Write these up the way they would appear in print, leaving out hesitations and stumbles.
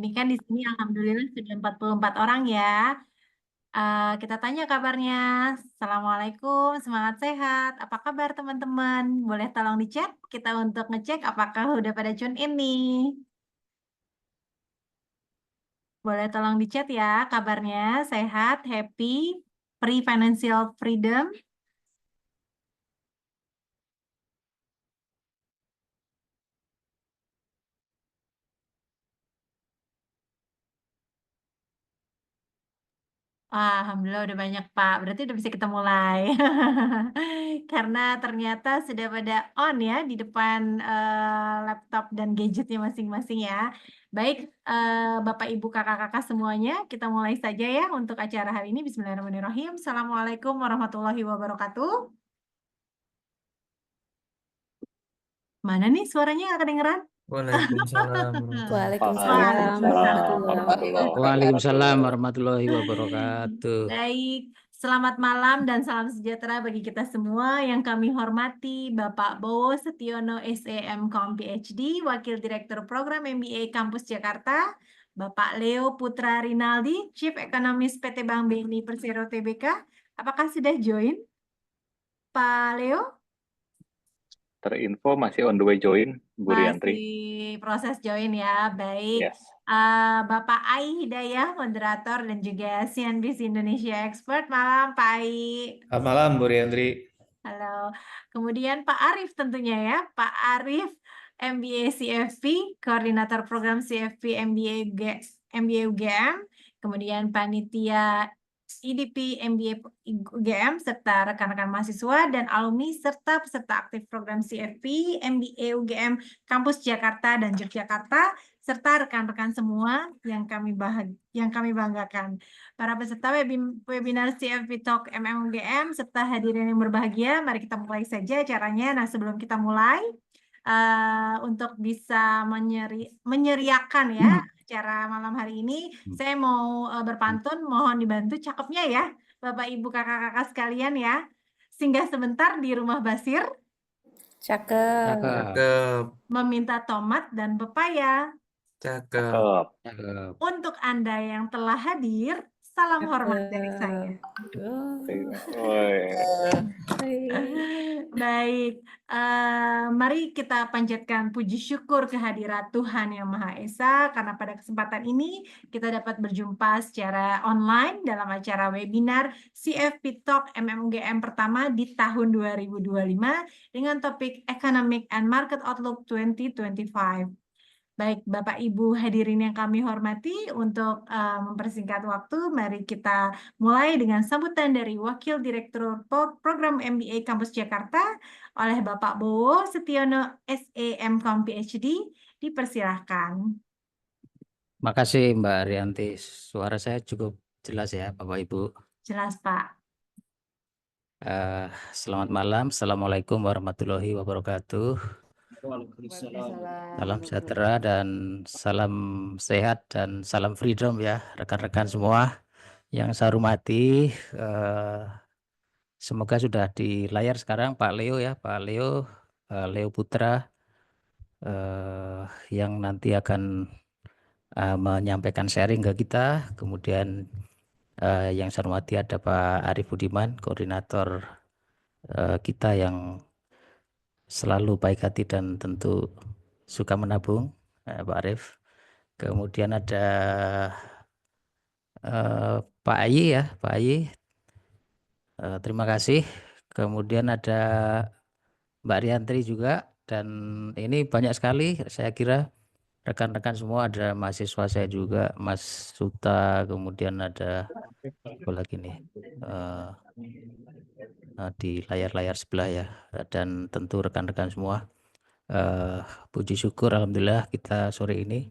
Ini kan di sini alhamdulillah sudah 44 orang ya. Kita tanya kabarnya. Assalamualaikum, semangat sehat. Apa kabar teman-teman? Boleh tolong di chat kita untuk ngecek apakah udah pada tune in nih. Boleh tolong di chat ya kabarnya. Sehat, happy, free financial freedom. Alhamdulillah udah banyak Pak. Berarti udah bisa kita mulai. Karena ternyata sudah pada on ya di depan laptop dan gadgetnya masing-masing ya. Baik, Bapak Ibu Kakak-kakak semuanya, kita mulai saja ya untuk acara hari ini. Bismillahirrahmanirrahim. Assalamualaikum warahmatullahi wabarakatuh. Mana nih suaranya nggak kedengeran? Waalaikumsalam. Waalaikumsalam warahmatullahi Waalaikumsalam warahmatullahi wabarakatuh. Baik, selamat malam dan salam sejahtera bagi kita semua yang kami hormati Bapak Bowo Setiono SEMCom PhD, Wakil Direktur Program MBA Kampus Jakarta, Bapak Leo Putra Rinaldi, Chief Economist PT Bank BNI Persero Tbk. Apakah sudah join, Pak Leo? Terinfo masih on the way join, Bu Riantri. Masih proses join ya, baik. Yes. Bapak Ai Hidayah, moderator dan juga CNBC Indonesia Expert. Malam, Pak Ai. Selamat malam, Bu Riandri. Halo. Kemudian Pak Arif tentunya ya, Pak Arif, MBA CFP, Koordinator Program CFP MBA UGM, kemudian Panitia IDP MBA UGM, serta rekan-rekan mahasiswa dan alumni, serta peserta aktif program CFP MBA UGM Kampus Jakarta dan Yogyakarta, serta rekan-rekan semua yang kami banggakan. Para peserta webinar CFP Talk MMUGM serta hadirin yang berbahagia, mari kita mulai saja acaranya. Nah, sebelum kita mulai, untuk bisa menyeriakan ya acara malam hari ini, saya mau berpantun, mohon dibantu cakepnya ya, Bapak Ibu Kakak-kakak sekalian ya. Singgah sebentar di rumah Basir, Cakep. meminta tomat dan pepaya. Cakep. Cakep. Untuk Anda yang telah hadir, salam hormat dari saya. Baik, mari kita panjatkan puji syukur kehadirat Tuhan Yang Maha Esa karena pada kesempatan ini kita dapat berjumpa secara online dalam acara webinar CFP Talk MMUGM pertama di tahun 2025 dengan topik Economic and Market Outlook 2025. Baik, Bapak Ibu hadirin yang kami hormati, untuk mempersingkat waktu, mari kita mulai dengan sambutan dari Wakil Direktur Program MBA Kampus Jakarta oleh Bapak Bowo Setiono SEMCom PhD. Dipersilahkan. Makasih Mbak Rianti. Suara saya cukup jelas ya Bapak Ibu. Jelas Pak. Selamat malam. Assalamualaikum warahmatullahi wabarakatuh. Salam sejahtera dan salam sehat dan salam freedom ya rekan-rekan semua yang saya hormati. Semoga sudah di layar sekarang Pak Leo ya, Pak Leo, Leo Putra yang nanti akan menyampaikan sharing ke kita. Kemudian yang saya hormati ada Pak Arif Budiman, koordinator kita yang selalu baik hati dan tentu suka menabung, Pak Arif. Kemudian ada Pak Ayi ya, Pak Ayi. Terima kasih. Kemudian ada Mbak Riantri juga, dan ini banyak sekali saya kira rekan-rekan semua, ada mahasiswa saya juga, Mas Suta, kemudian ada apa lagi nih di layar-layar sebelah ya, dan tentu rekan-rekan semua. Puji syukur alhamdulillah kita sore ini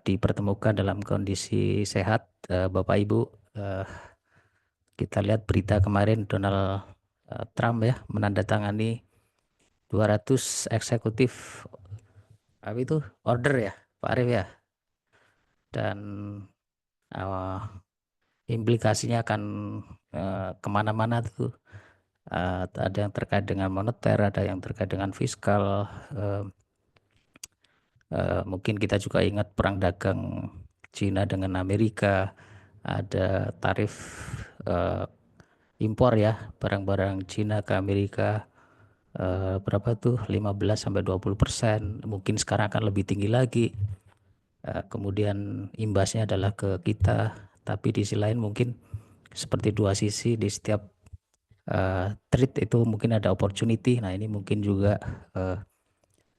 dipertemukan dalam kondisi sehat. Bapak Ibu, kita lihat berita kemarin Donald Trump ya menandatangani 200 eksekutif itu order ya Pak Arif ya, dan implikasinya akan kemana-mana tuh. Ada yang terkait dengan moneter, ada yang terkait dengan fiskal, Mungkin kita juga ingat perang dagang Cina dengan Amerika, ada tarif impor ya, barang-barang Cina ke Amerika, berapa tuh 15-20%, mungkin sekarang akan lebih tinggi lagi. Kemudian imbasnya adalah ke kita, tapi di sisi lain mungkin seperti dua sisi, di setiap trade itu mungkin ada opportunity. Nah ini mungkin juga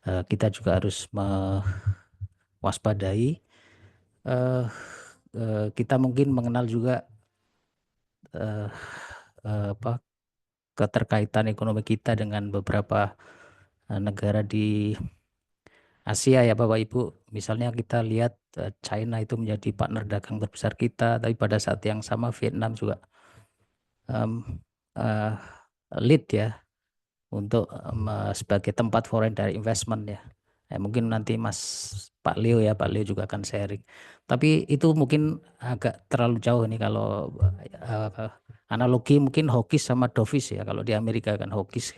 kita juga harus mewaspadai. Kita mungkin mengenal juga keterkaitan ekonomi kita dengan beberapa negara di Asia ya Bapak Ibu. Misalnya kita lihat China itu menjadi partner dagang terbesar kita, tapi pada saat yang sama Vietnam juga lead ya untuk sebagai tempat foreign direct investment ya. Mungkin nanti Pak Leo juga akan sharing. Tapi itu mungkin agak terlalu jauh nih kalau analogi mungkin hawkish sama dovish ya. Kalau di Amerika kan hawkish,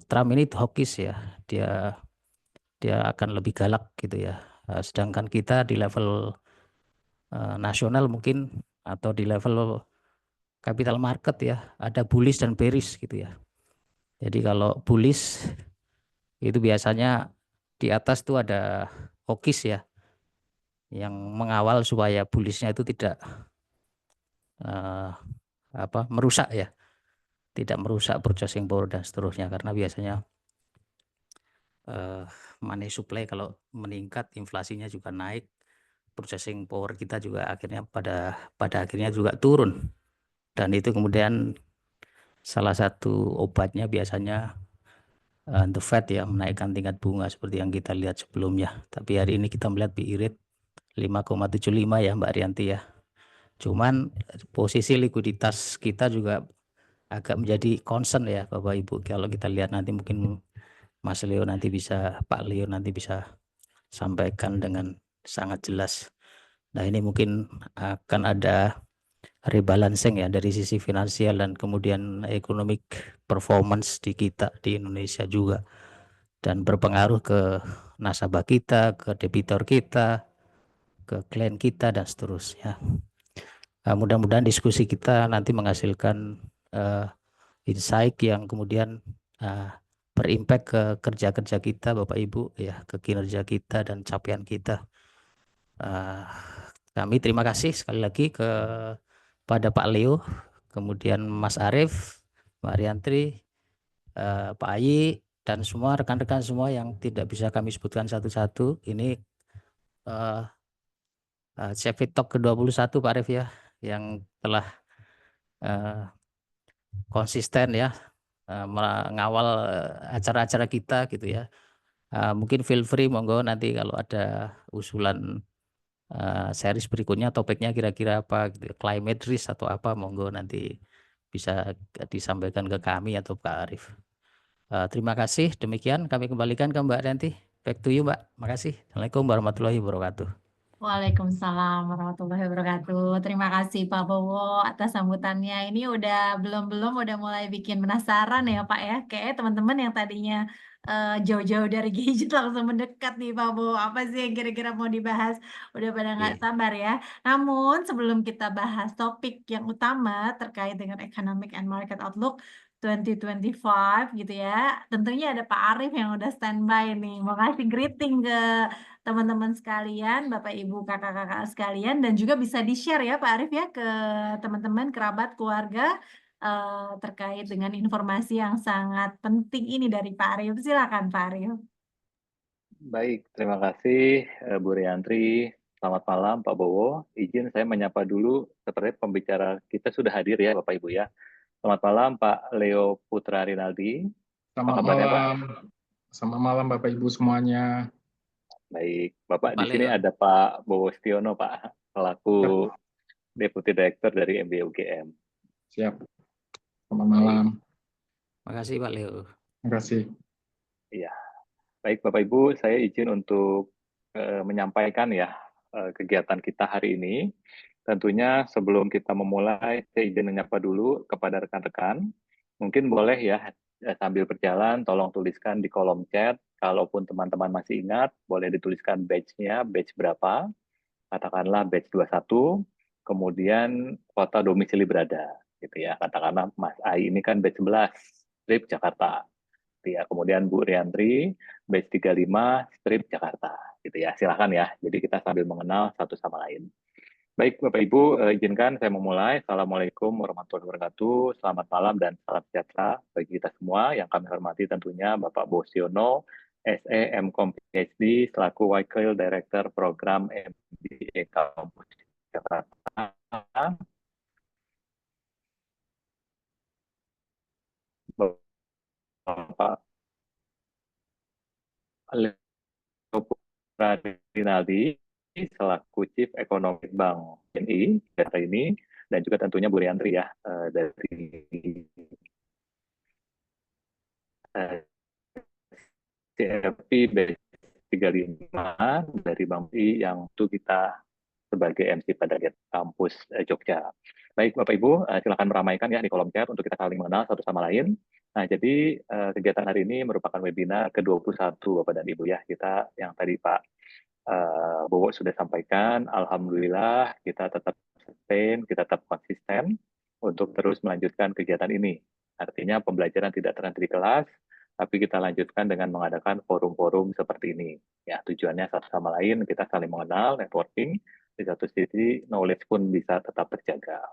Trump ini hawkish ya. Dia akan lebih galak gitu ya. Sedangkan kita di level nasional mungkin atau di level capital market ya ada bullish dan bearish gitu ya. Jadi kalau bullish itu biasanya di atas tuh ada hawkish ya, yang mengawal supaya bullishnya itu tidak merusak ya, tidak merusak purchasing power dan seterusnya, karena biasanya money supply kalau meningkat inflasinya juga naik, purchasing power kita juga akhirnya pada akhirnya juga turun, dan itu kemudian salah satu obatnya biasanya the Fed ya, menaikkan tingkat bunga seperti yang kita lihat sebelumnya. Tapi hari ini kita melihat BI rate 5,75 ya Mbak Rianti ya. Cuman posisi likuiditas kita juga agak menjadi concern ya Bapak Ibu. Kalau kita lihat nanti mungkin Mas Leo nanti bisa, Pak Leo nanti bisa sampaikan dengan sangat jelas. Nah ini mungkin akan ada rebalancing ya dari sisi finansial dan kemudian economic performance di kita di Indonesia juga, dan berpengaruh ke nasabah kita, ke debitor kita, ke klien kita dan seterusnya. Mudah-mudahan diskusi kita nanti menghasilkan insight yang kemudian berimpact ke kerja-kerja kita Bapak Ibu ya, ke kinerja kita dan capaian kita. Kami terima kasih sekali lagi kepada Pak Leo, kemudian Mas Arief, Mbak Riantri, Pak Ayi, dan semua rekan-rekan semua yang tidak bisa kami sebutkan satu-satu. Ini CFP Talk ke-21 Pak Arief ya, yang telah konsisten ya mengawal acara-acara kita gitu ya. Mungkin feel free monggo nanti kalau ada usulan series berikutnya topiknya kira-kira apa gitu, climate risk atau apa, monggo nanti bisa disampaikan ke kami atau Pak Arief. Terima kasih, demikian kami kembalikan ke Mbak Rianti. Back to you Mbak. Makasih. Assalamualaikum warahmatullahi wabarakatuh. Waalaikumsalam warahmatullahi wabarakatuh. Terima kasih Pak Bowo atas sambutannya. Ini belum udah mulai bikin penasaran ya Pak ya. Kayak teman-teman yang tadinya jauh-jauh dari gadget langsung mendekat nih Pak Bowo. Apa sih yang kira-kira mau dibahas? Udah pada nggak sabar ya. Namun sebelum kita bahas topik yang utama terkait dengan Economic and Market Outlook 2025 gitu ya. Tentunya ada Pak Arief yang udah standby nih. Mau kasih greeting ke teman-teman sekalian, Bapak Ibu, kakak-kakak sekalian, dan juga bisa di-share ya Pak Arief ya ke teman-teman, kerabat, keluarga terkait dengan informasi yang sangat penting ini dari Pak Arief. Silakan Pak Arief. Baik, terima kasih Bu Riantri. Selamat malam Pak Bowo. Izin saya menyapa dulu, seperti pembicara kita sudah hadir ya Bapak Ibu ya. Selamat malam Pak Leo Putra Rinaldi. Selamat malam. Selamat malam Bapak Ibu semuanya. Baik, Bapak di sini ada Pak Bowo Setiono Pak, selaku Deputi Direktur dari MBA UGM. Siap. Selamat malam. Terima kasih Pak Leo. Terima kasih. Iya. Baik Bapak Ibu, saya izin untuk menyampaikan ya kegiatan kita hari ini. Tentunya sebelum kita memulai, saya izin menyapa dulu kepada rekan-rekan. Mungkin boleh ya sambil berjalan, tolong tuliskan di kolom chat. Kalaupun teman-teman masih ingat, boleh dituliskan batch-nya, batch berapa. Katakanlah batch 21, kemudian kota domisili berada. Gitu ya. Katakanlah Mas Ai ini kan batch 11, strip Jakarta. Gitu ya. Kemudian Bu Riantri, batch 35, strip Jakarta. Gitu ya. Silakan ya. Jadi kita sambil mengenal satu sama lain. Baik, Bapak Ibu, izinkan saya memulai. Assalamualaikum warahmatullahi wabarakatuh. Selamat malam dan salam sejahtera bagi kita semua. Yang kami hormati tentunya Bapak Bosiono, SE, MCom, PhD, selaku Wakil Direktur Program MBA Kampus Jakarta. Bapak Rinaldi, selaku Chief Economic Bank BNI Jakarta ini, dan juga tentunya Bu Riantri ya, dari CFP B35 dari Bank BI yang itu kita sebagai MC pada kampus Jogja. Baik Bapak Ibu, silakan meramaikan ya di kolom chat untuk kita saling mengenal satu sama lain. Nah, jadi kegiatan hari ini merupakan webinar ke-21 Bapak dan Ibu ya. Kita yang tadi Pak Bowo sudah sampaikan, alhamdulillah kita tetap sustain, kita tetap konsisten untuk terus melanjutkan kegiatan ini. Artinya pembelajaran tidak terhenti di kelas, tapi kita lanjutkan dengan mengadakan forum-forum seperti ini. Ya, tujuannya satu sama lain, kita saling mengenal, networking, di satu sisi knowledge pun bisa tetap terjaga.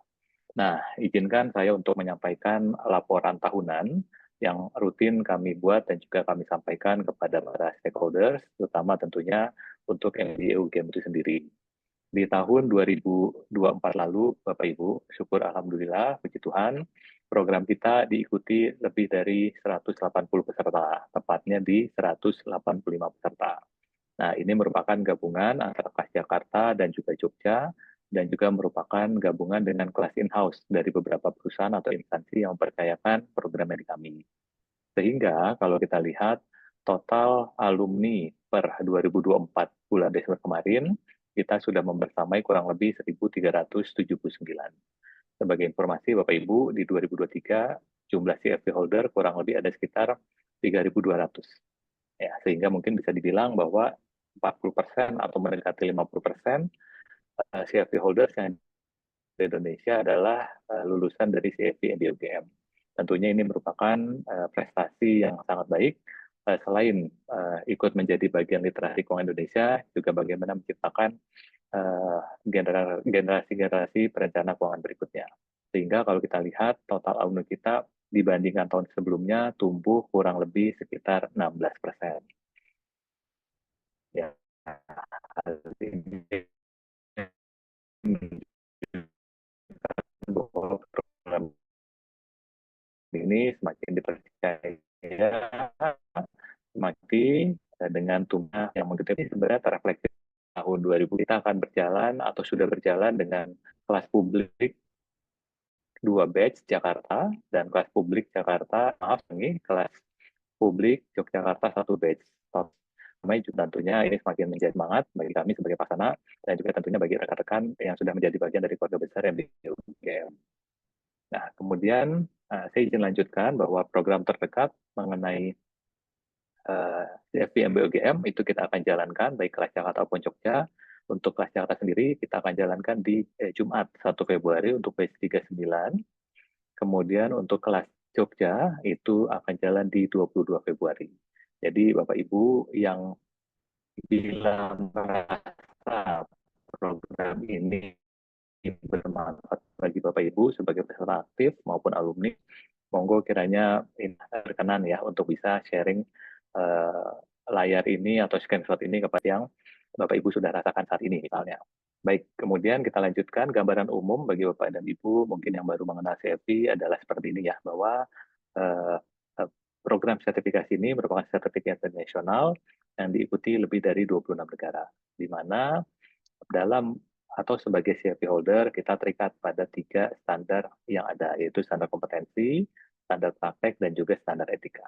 Nah, izinkan saya untuk menyampaikan laporan tahunan yang rutin kami buat dan juga kami sampaikan kepada para stakeholders, terutama tentunya untuk MBA UGM itu sendiri. Di tahun 2024 lalu, Bapak Ibu, syukur Alhamdulillah, puji Tuhan, program kita diikuti lebih dari 180 peserta, tepatnya di 185 peserta. Nah, ini merupakan gabungan antara kelas Jakarta dan juga Jogja, dan juga merupakan gabungan dengan kelas in-house dari beberapa perusahaan atau instansi yang mempercayakan program dari kami. Sehingga kalau kita lihat total alumni per 2024 bulan Desember kemarin, kita sudah membersamai kurang lebih 1.379. Sebagai informasi Bapak Ibu, di 2023 jumlah CFP holder kurang lebih ada sekitar 3.200. Ya, sehingga mungkin bisa dibilang bahwa 40% atau mendekati 50% CFP holders yang di Indonesia adalah lulusan dari CFP MBA UGM. Tentunya ini merupakan prestasi yang sangat baik. Selain ikut menjadi bagian literasi keuangan Indonesia, juga bagaimana menciptakan generasi-generasi perencana keuangan berikutnya. Sehingga kalau kita lihat total alumni kita dibandingkan tahun sebelumnya tumbuh kurang lebih sekitar 16%. Ya, program ini semakin dipercaya, semakin dengan tumbuh yang mengikuti sebenarnya terrefleksi tahun 2000 kita akan berjalan atau sudah berjalan dengan kelas publik 2 batch Jakarta dan kelas publik Jakarta, maaf ini kelas publik Yogyakarta 1 batch. Tentunya ini semakin menjadi semangat bagi kami sebagai pelaksana dan juga tentunya bagi rekan-rekan yang sudah menjadi bagian dari keluarga besar MBA UGM. Nah, kemudian saya izin lanjutkan bahwa program terdekat mengenai CFP MBA UGM itu kita akan jalankan baik kelas Jakarta maupun Jogja. Untuk kelas Jakarta sendiri kita akan jalankan di Jumat 1 Februari untuk batch 39. Kemudian untuk kelas Jogja itu akan jalan di 22 Februari. Jadi Bapak Ibu yang bila merasa program ini bermanfaat bagi Bapak Ibu sebagai peserta aktif maupun alumni, monggo kiranya berkenan ya untuk bisa sharing layar ini atau screenshot ini kepada yang Bapak Ibu sudah rasakan saat ini misalnya. Baik, kemudian kita lanjutkan gambaran umum bagi Bapak dan Ibu mungkin yang baru mengenal CFP adalah seperti ini ya, bahwa program sertifikasi ini merupakan sertifikat internasional yang diikuti lebih dari 26 negara, di mana dalam atau sebagai CFP holder kita terikat pada 3 standar yang ada, yaitu standar kompetensi, standar praktek, dan juga standar etika.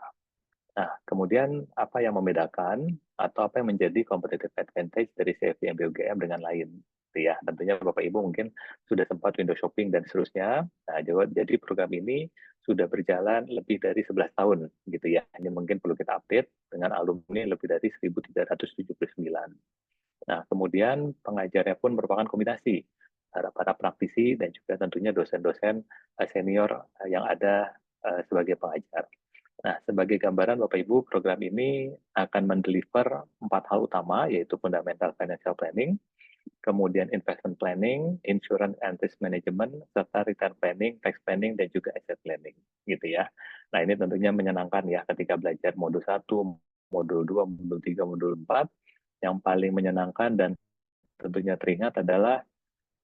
Nah, kemudian apa yang membedakan atau apa yang menjadi competitive advantage dari CFP MBA UGM dengan lain? Ya, tentunya Bapak Ibu mungkin sudah sempat window shopping dan seterusnya. Nah, jadi program ini sudah berjalan lebih dari 11 tahun gitu ya. Ini mungkin perlu kita update dengan alumni lebih dari 1.379. Nah, kemudian pengajarnya pun merupakan kombinasi para praktisi dan juga tentunya dosen-dosen senior yang ada sebagai pengajar. Nah, sebagai gambaran Bapak Ibu, program ini akan mendeliver 4 hal utama, yaitu fundamental financial planning, kemudian investment planning, insurance and risk management, serta return planning, tax planning, dan juga asset planning, gitu ya. Nah, ini tentunya menyenangkan ya ketika belajar modul 1, modul 2, modul 3, modul 4. Yang paling menyenangkan dan tentunya teringat adalah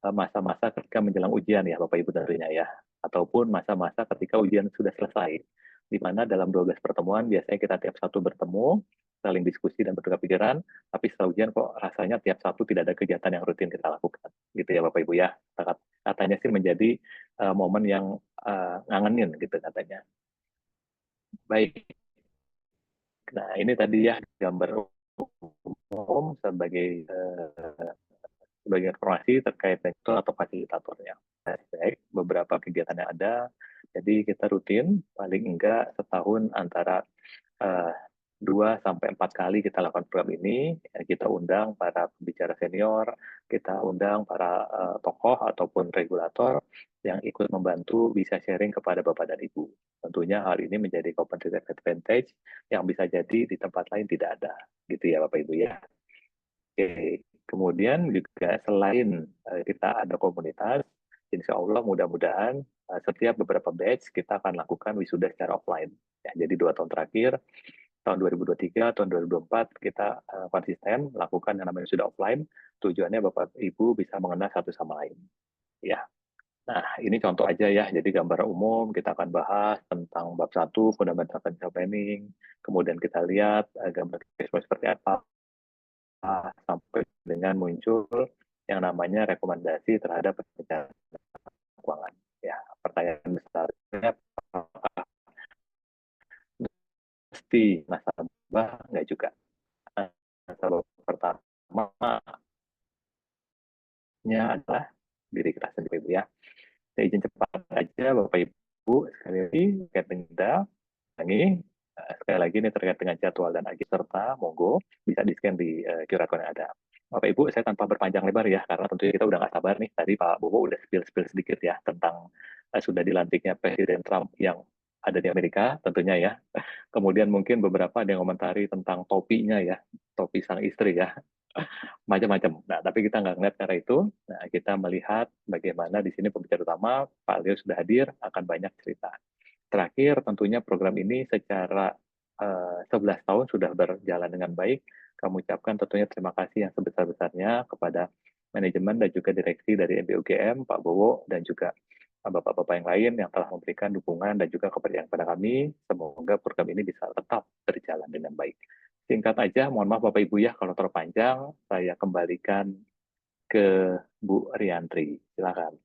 masa-masa ketika menjelang ujian ya Bapak Ibu tentunya ya, ataupun masa-masa ketika ujian sudah selesai, di mana dalam 12 pertemuan biasanya kita tiap satu bertemu, saling diskusi dan bertukar pikiran, tapi setelah ujian kok rasanya tiap satu tidak ada kegiatan yang rutin kita lakukan, gitu ya Bapak Ibu ya. Katanya sih menjadi momen yang ngangenin gitu katanya. Baik, nah ini tadi ya gambar umum sebagai informasi terkait lektor atau fasilitatornya. Baik, beberapa kegiatan yang ada, jadi kita rutin paling enggak setahun antara 2 sampai 4 kali kita lakukan program ini. Kita undang para pembicara senior, kita undang para tokoh ataupun regulator yang ikut membantu bisa sharing kepada Bapak dan Ibu. Tentunya hal ini menjadi competitive advantage yang bisa jadi di tempat lain tidak ada, gitu ya Bapak Ibu ya. Oke, kemudian juga selain kita ada komunitas, insya Allah mudah-mudahan setiap beberapa batch kita akan lakukan wisuda secara offline. Ya, jadi 2 tahun terakhir, tahun 2023, tahun 2024 kita konsisten lakukan yang namanya wisuda offline. Tujuannya Bapak Ibu bisa mengenal satu sama lain. Ya. Nah, ini contoh aja ya. Jadi gambar umum kita akan bahas tentang bab 1 fundamental financial planning. Kemudian kita lihat gambar seperti apa sampai dengan muncul yang namanya rekomendasi terhadap perencanaan keuangan. Ya, pertanyaan besarnya apakah mesti nasabah? Enggak juga. Nasabah pertamanya adalah diri kita sendiri, Bu ya. Saya izin cepat aja Bapak Ibu sekali lagi terkait dengan ini sekali lagi ini terkait dengan jadwal dan agenda serta monggo bisa di-scan di QR code yang ada. Bapak Ibu, saya tanpa berpanjang lebar ya, karena tentunya kita udah nggak sabar nih. Tadi Pak Bowo udah spill sedikit ya tentang sudah dilantiknya Presiden Trump yang ada di Amerika tentunya ya. Kemudian mungkin beberapa ada yang komentari tentang topinya ya, topi sang istri ya. Macam-macam. Nah, tapi kita nggak ngeliat karena itu. Nah, kita melihat bagaimana di sini pembicara utama, Pak Leo sudah hadir, akan banyak cerita. Terakhir, tentunya program ini secara 11 tahun sudah berjalan dengan baik. Kami ucapkan tentunya terima kasih yang sebesar-besarnya kepada manajemen dan juga direksi dari MBUGM, Pak Bowo, dan juga bapak-bapak yang lain yang telah memberikan dukungan dan juga kepercayaan pada kami. Semoga program ini bisa tetap berjalan dengan baik. Singkat aja, mohon maaf Bapak Ibu ya kalau terpanjang, saya kembalikan ke Bu Riantri. Silakan.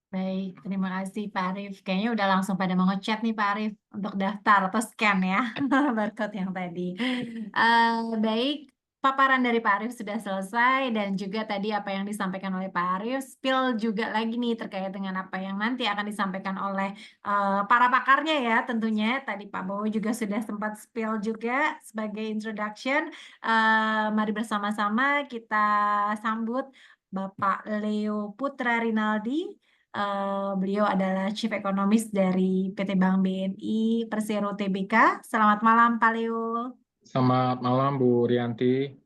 Baik, terima kasih Pak Arief. Kayaknya udah langsung pada mau ngechat nih Pak Arief untuk daftar atau scan ya barcode yang tadi. Baik, paparan dari Pak Arief sudah selesai dan juga tadi apa yang disampaikan oleh Pak Arief, spill juga lagi nih terkait dengan apa yang nanti akan disampaikan oleh para pakarnya ya tentunya. Tadi Pak Bowo juga sudah sempat spill juga sebagai introduction. Mari bersama-sama kita sambut Bapak Leo Putra Rinaldi. Beliau adalah Chief Economist dari PT Bank BNI Persero Tbk. Selamat malam Pak Leo. Selamat malam Bu Rianti.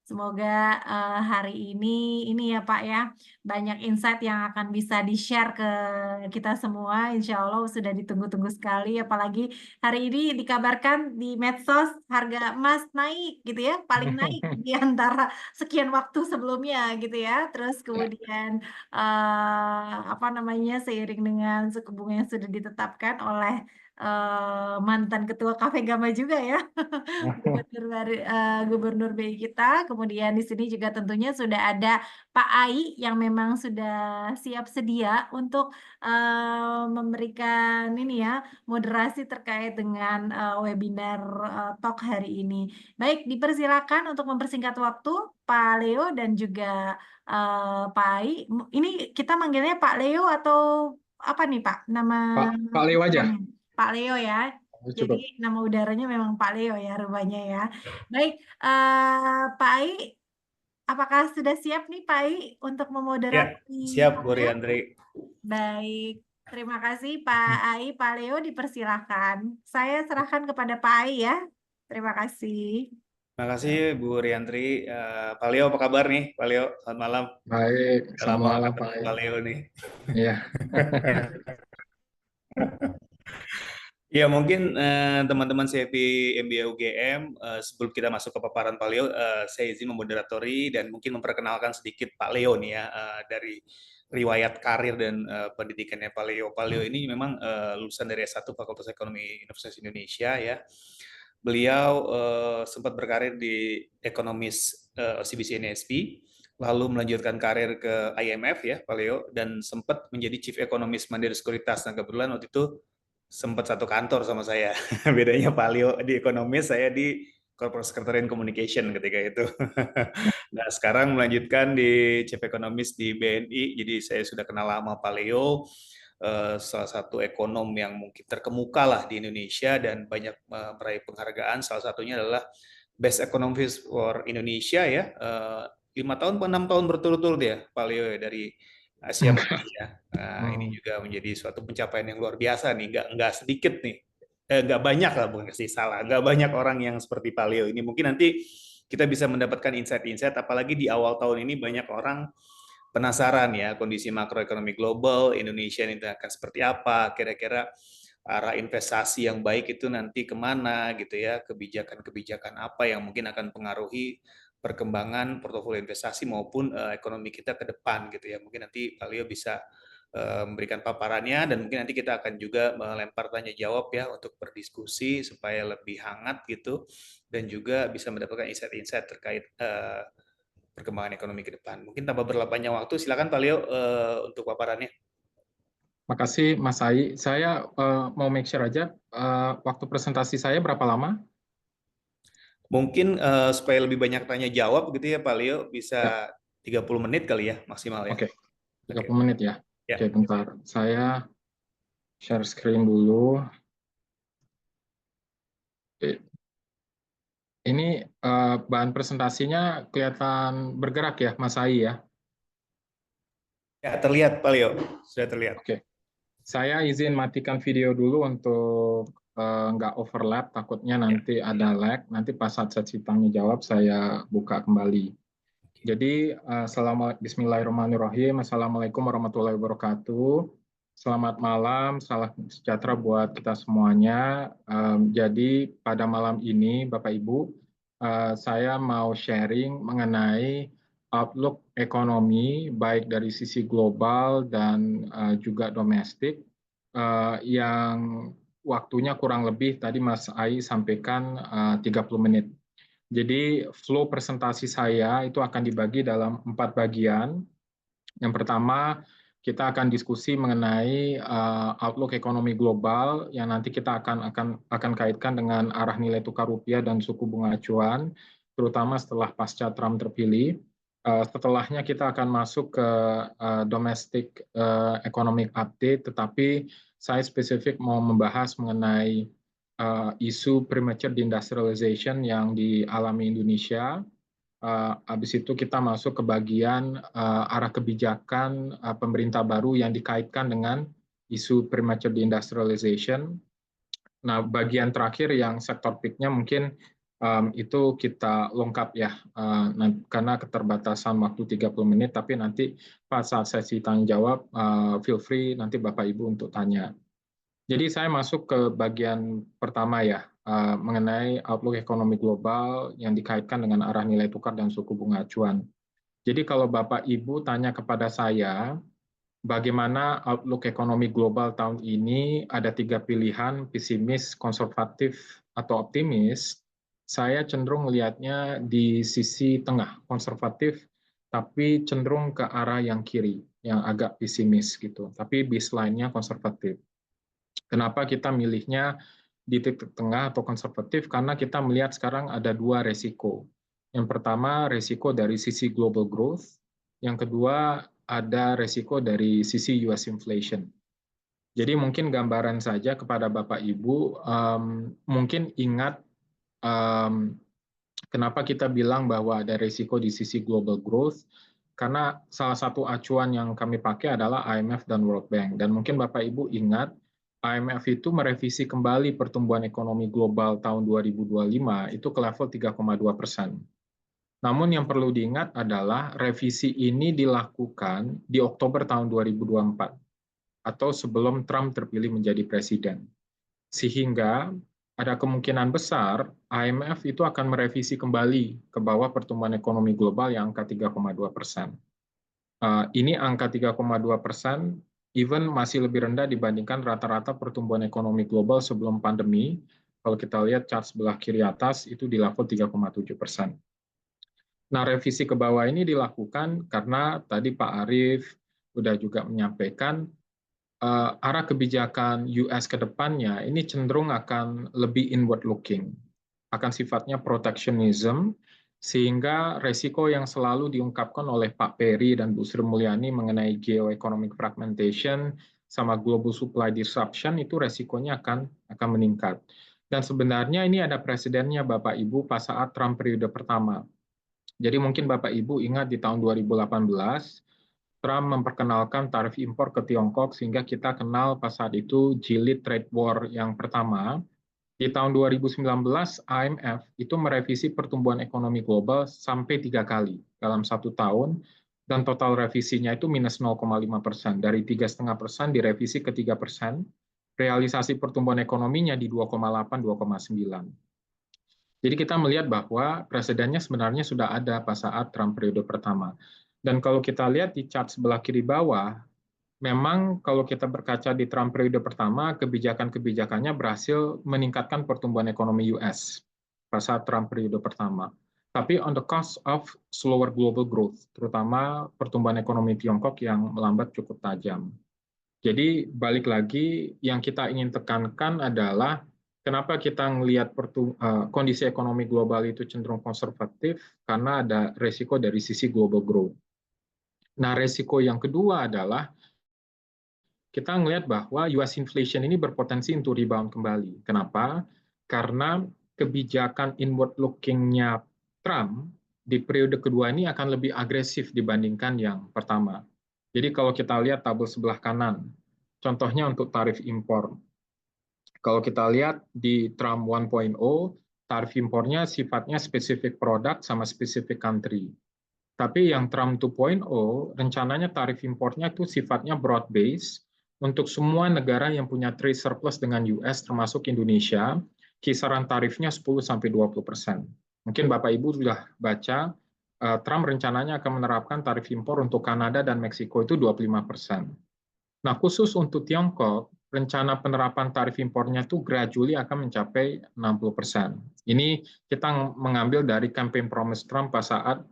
Semoga hari ini ya Pak ya, banyak insight yang akan bisa di-share ke kita semua. Insya Allah sudah ditunggu-tunggu sekali, apalagi hari ini dikabarkan di medsos harga emas naik gitu ya, paling naik di antara sekian waktu sebelumnya gitu ya. Terus kemudian seiring dengan suku bunga yang sudah ditetapkan oleh mantan ketua Cafe Gama juga ya, Gubernur BI kita. Kemudian di sini juga tentunya sudah ada Pak Ai yang memang sudah siap sedia untuk memberikan ini ya moderasi terkait dengan webinar talk hari ini. Baik, dipersilakan untuk mempersingkat waktu Pak Leo dan juga Pak Ai. Ini kita manggilnya Pak Leo atau apa nih Pak? Nama Pak Leo aja. udaranya? Pak Leo ya. Cukup. Jadi nama udaranya memang Pak Leo ya rupanya ya. Baik, Pak Ai, apakah sudah siap nih Pak Ai untuk Ya, memoderasi? siap Bu Riandri. Baik, terima kasih Pak Ai. Pak Leo dipersilahkan. Saya serahkan kepada Pak Ai ya. Terima kasih. Terima kasih Bu Riandri. Pak Leo apa kabar nih? Pak Leo, selamat malam. Baik, Udah selamat lama malam ketemu Pak. Pak Leo nih. Iya. Ya mungkin teman-teman CFP MBA UGM, sebelum kita masuk ke paparan Pak Leo, saya izin memoderatori dan mungkin memperkenalkan sedikit Pak Leo nih ya, dari riwayat karir dan pendidikannya Pak Leo. Pak Leo ini memang lulusan dari S1 Fakultas Ekonomi Universitas Indonesia ya. Beliau sempat berkarir di ekonomis OCBC NSP, lalu melanjutkan karir ke IMF ya Pak Leo, dan sempat menjadi Chief Economist Mandiri Sekuritas. Nah kebetulan waktu itu sempat satu kantor sama saya. Bedanya Pak Leo di ekonomis, saya di Corporate Secretary and Communication ketika itu. Nah, sekarang melanjutkan di Chief Economist di BNI, jadi saya sudah kenal lama Pak Leo, salah satu ekonom yang mungkin terkemuka lah di Indonesia dan banyak meraih penghargaan. Salah satunya adalah Best Economist for Indonesia ya, 5 tahun, 6 tahun berturut-turut ya Pak Leo ya, dari Asia Malaysia. Nah, ini juga menjadi suatu pencapaian yang luar biasa nih, nggak sedikit nih, nggak banyak lah, bukan sih salah, nggak banyak orang yang seperti Pak Leo ini. Mungkin nanti kita bisa mendapatkan insight-insight, apalagi di awal tahun ini banyak orang penasaran ya kondisi makroekonomi global Indonesia ini akan seperti apa, kira-kira arah investasi yang baik itu nanti kemana gitu ya, kebijakan-kebijakan apa yang mungkin akan pengaruhi perkembangan portofolio investasi maupun ekonomi kita ke depan gitu ya. Mungkin nanti Pak Leo bisa memberikan paparannya dan mungkin nanti kita akan juga melempar tanya jawab ya untuk berdiskusi supaya lebih hangat gitu dan juga bisa mendapatkan insight-insight terkait perkembangan ekonomi ke depan. Mungkin tanpa berlapanya waktu, silakan Pak Leo untuk paparannya. Makasih Mas Ai. Saya mau make sure aja waktu presentasi saya berapa lama? Mungkin supaya lebih banyak tanya jawab gitu ya Pak Leo, bisa 30 menit kali ya maksimal ya. Oke, 30 menit ya. Ya. Oke, bentar. Saya share screen dulu. Ini bahan presentasinya kelihatan bergerak ya Mas Ai ya? Ya, terlihat Pak Leo, sudah terlihat. Oke. Saya izin matikan video dulu untuk nggak overlap, takutnya nanti ada lag. Nanti pas saat sesi tanya jawab saya buka kembali. Jadi, Bismillahirrahmanirrahim. Assalamualaikum warahmatullahi wabarakatuh. Selamat malam, salam sejahtera buat kita semuanya. Jadi pada malam ini, Bapak Ibu, saya mau sharing mengenai outlook ekonomi, baik dari sisi global dan juga domestik, yang waktunya kurang lebih tadi Mas Ai sampaikan 30 menit. Jadi flow presentasi saya itu akan dibagi dalam 4 bagian. Yang pertama, kita akan diskusi mengenai outlook ekonomi global yang nanti kita akan kaitkan dengan arah nilai tukar rupiah dan suku bunga acuan, terutama setelah pasca Trump terpilih. Setelahnya kita akan masuk ke domestic economic update, tetapi saya spesifik mau membahas mengenai isu premature deindustrialization yang dialami Indonesia. Habis itu kita masuk ke bagian arah kebijakan pemerintah baru yang dikaitkan dengan isu premature deindustrialization. Nah, bagian terakhir yang sektor peak-nya mungkin itu kita lengkap ya, karena keterbatasan waktu 30 menit, tapi nanti pas saat sesi tanya jawab, feel free nanti Bapak Ibu untuk tanya. Jadi saya masuk ke bagian pertama ya, mengenai outlook ekonomi global yang dikaitkan dengan arah nilai tukar dan suku bunga acuan. Jadi kalau Bapak Ibu tanya kepada saya, bagaimana outlook ekonomi global tahun ini, ada 3 pilihan, pesimis, konservatif, atau optimis. Saya cenderung melihatnya di sisi tengah, konservatif, tapi cenderung ke arah yang kiri, yang agak pesimis gitu. Tapi baseline-nya konservatif. Kenapa kita milihnya di titik tengah atau konservatif? Karena kita melihat sekarang ada 2 resiko. Yang pertama, resiko dari sisi global growth. Yang kedua, ada resiko dari sisi US inflation. Jadi mungkin gambaran saja kepada Bapak Ibu, mungkin ingat kenapa kita bilang bahwa ada risiko di sisi global growth, karena salah satu acuan yang kami pakai adalah IMF dan World Bank. Dan mungkin Bapak Ibu ingat, IMF itu merevisi kembali pertumbuhan ekonomi global tahun 2025 itu ke level 3,2%. Namun yang perlu diingat adalah revisi ini dilakukan di Oktober tahun 2024 atau sebelum Trump terpilih menjadi presiden. Sehingga ada kemungkinan besar IMF itu akan merevisi kembali ke bawah pertumbuhan ekonomi global yang angka 3,2%. Ini angka 3,2%, even masih lebih rendah dibandingkan rata-rata pertumbuhan ekonomi global sebelum pandemi. Kalau kita lihat chart sebelah kiri atas, itu di level 3,7%. Nah, revisi ke bawah ini dilakukan karena tadi Pak Arief sudah juga menyampaikan arah kebijakan US ke depannya ini cenderung akan lebih inward looking, akan sifatnya protectionism, sehingga resiko yang selalu diungkapkan oleh Pak Perry dan Bu Sri Mulyani mengenai geoeconomic fragmentation sama global supply disruption itu resikonya akan meningkat. Dan sebenarnya ini ada presidennya Bapak Ibu pas saat Trump periode pertama. Jadi mungkin Bapak Ibu ingat di tahun 2018 Trump memperkenalkan tarif impor ke Tiongkok sehingga kita kenal pas saat itu jilid trade war yang pertama. Di tahun 2019, IMF itu merevisi pertumbuhan ekonomi global sampai 3 kali dalam 1 tahun, dan total revisinya itu minus 0,5%. Dari 3,5% direvisi ke 3%, realisasi pertumbuhan ekonominya di 2,8-2,9%. Jadi kita melihat bahwa presidennya sebenarnya sudah ada pas saat Trump periode pertama. Dan kalau kita lihat di chart sebelah kiri bawah, memang kalau kita berkaca di Trump periode pertama, kebijakan-kebijakannya berhasil meningkatkan pertumbuhan ekonomi US pas saat Trump periode pertama. Tapi on the cost of slower global growth, terutama pertumbuhan ekonomi Tiongkok yang melambat cukup tajam. Jadi balik lagi, yang kita ingin tekankan adalah kenapa kita melihat kondisi ekonomi global itu cenderung konservatif, karena ada resiko dari sisi global growth. Nah, resiko yang kedua adalah kita melihat bahwa US inflation ini berpotensi untuk rebound kembali. Kenapa? Karena kebijakan inward looking-nya Trump di periode kedua ini akan lebih agresif dibandingkan yang pertama. Jadi kalau kita lihat tabel sebelah kanan, contohnya untuk tarif impor. Kalau kita lihat di Trump 1.0, tarif impornya sifatnya spesifik produk sama spesifik country. Tapi yang Trump 2.0, rencananya tarif impornya itu sifatnya broad base untuk semua negara yang punya trade surplus dengan US termasuk Indonesia, kisaran tarifnya 10-20%. Mungkin Bapak Ibu sudah baca, Trump rencananya akan menerapkan tarif impor untuk Kanada dan Meksiko itu 25%. Nah, khusus untuk Tiongkok, rencana penerapan tarif impornya itu gradually akan mencapai 60%. Ini kita mengambil dari campaign promise Trump pas saat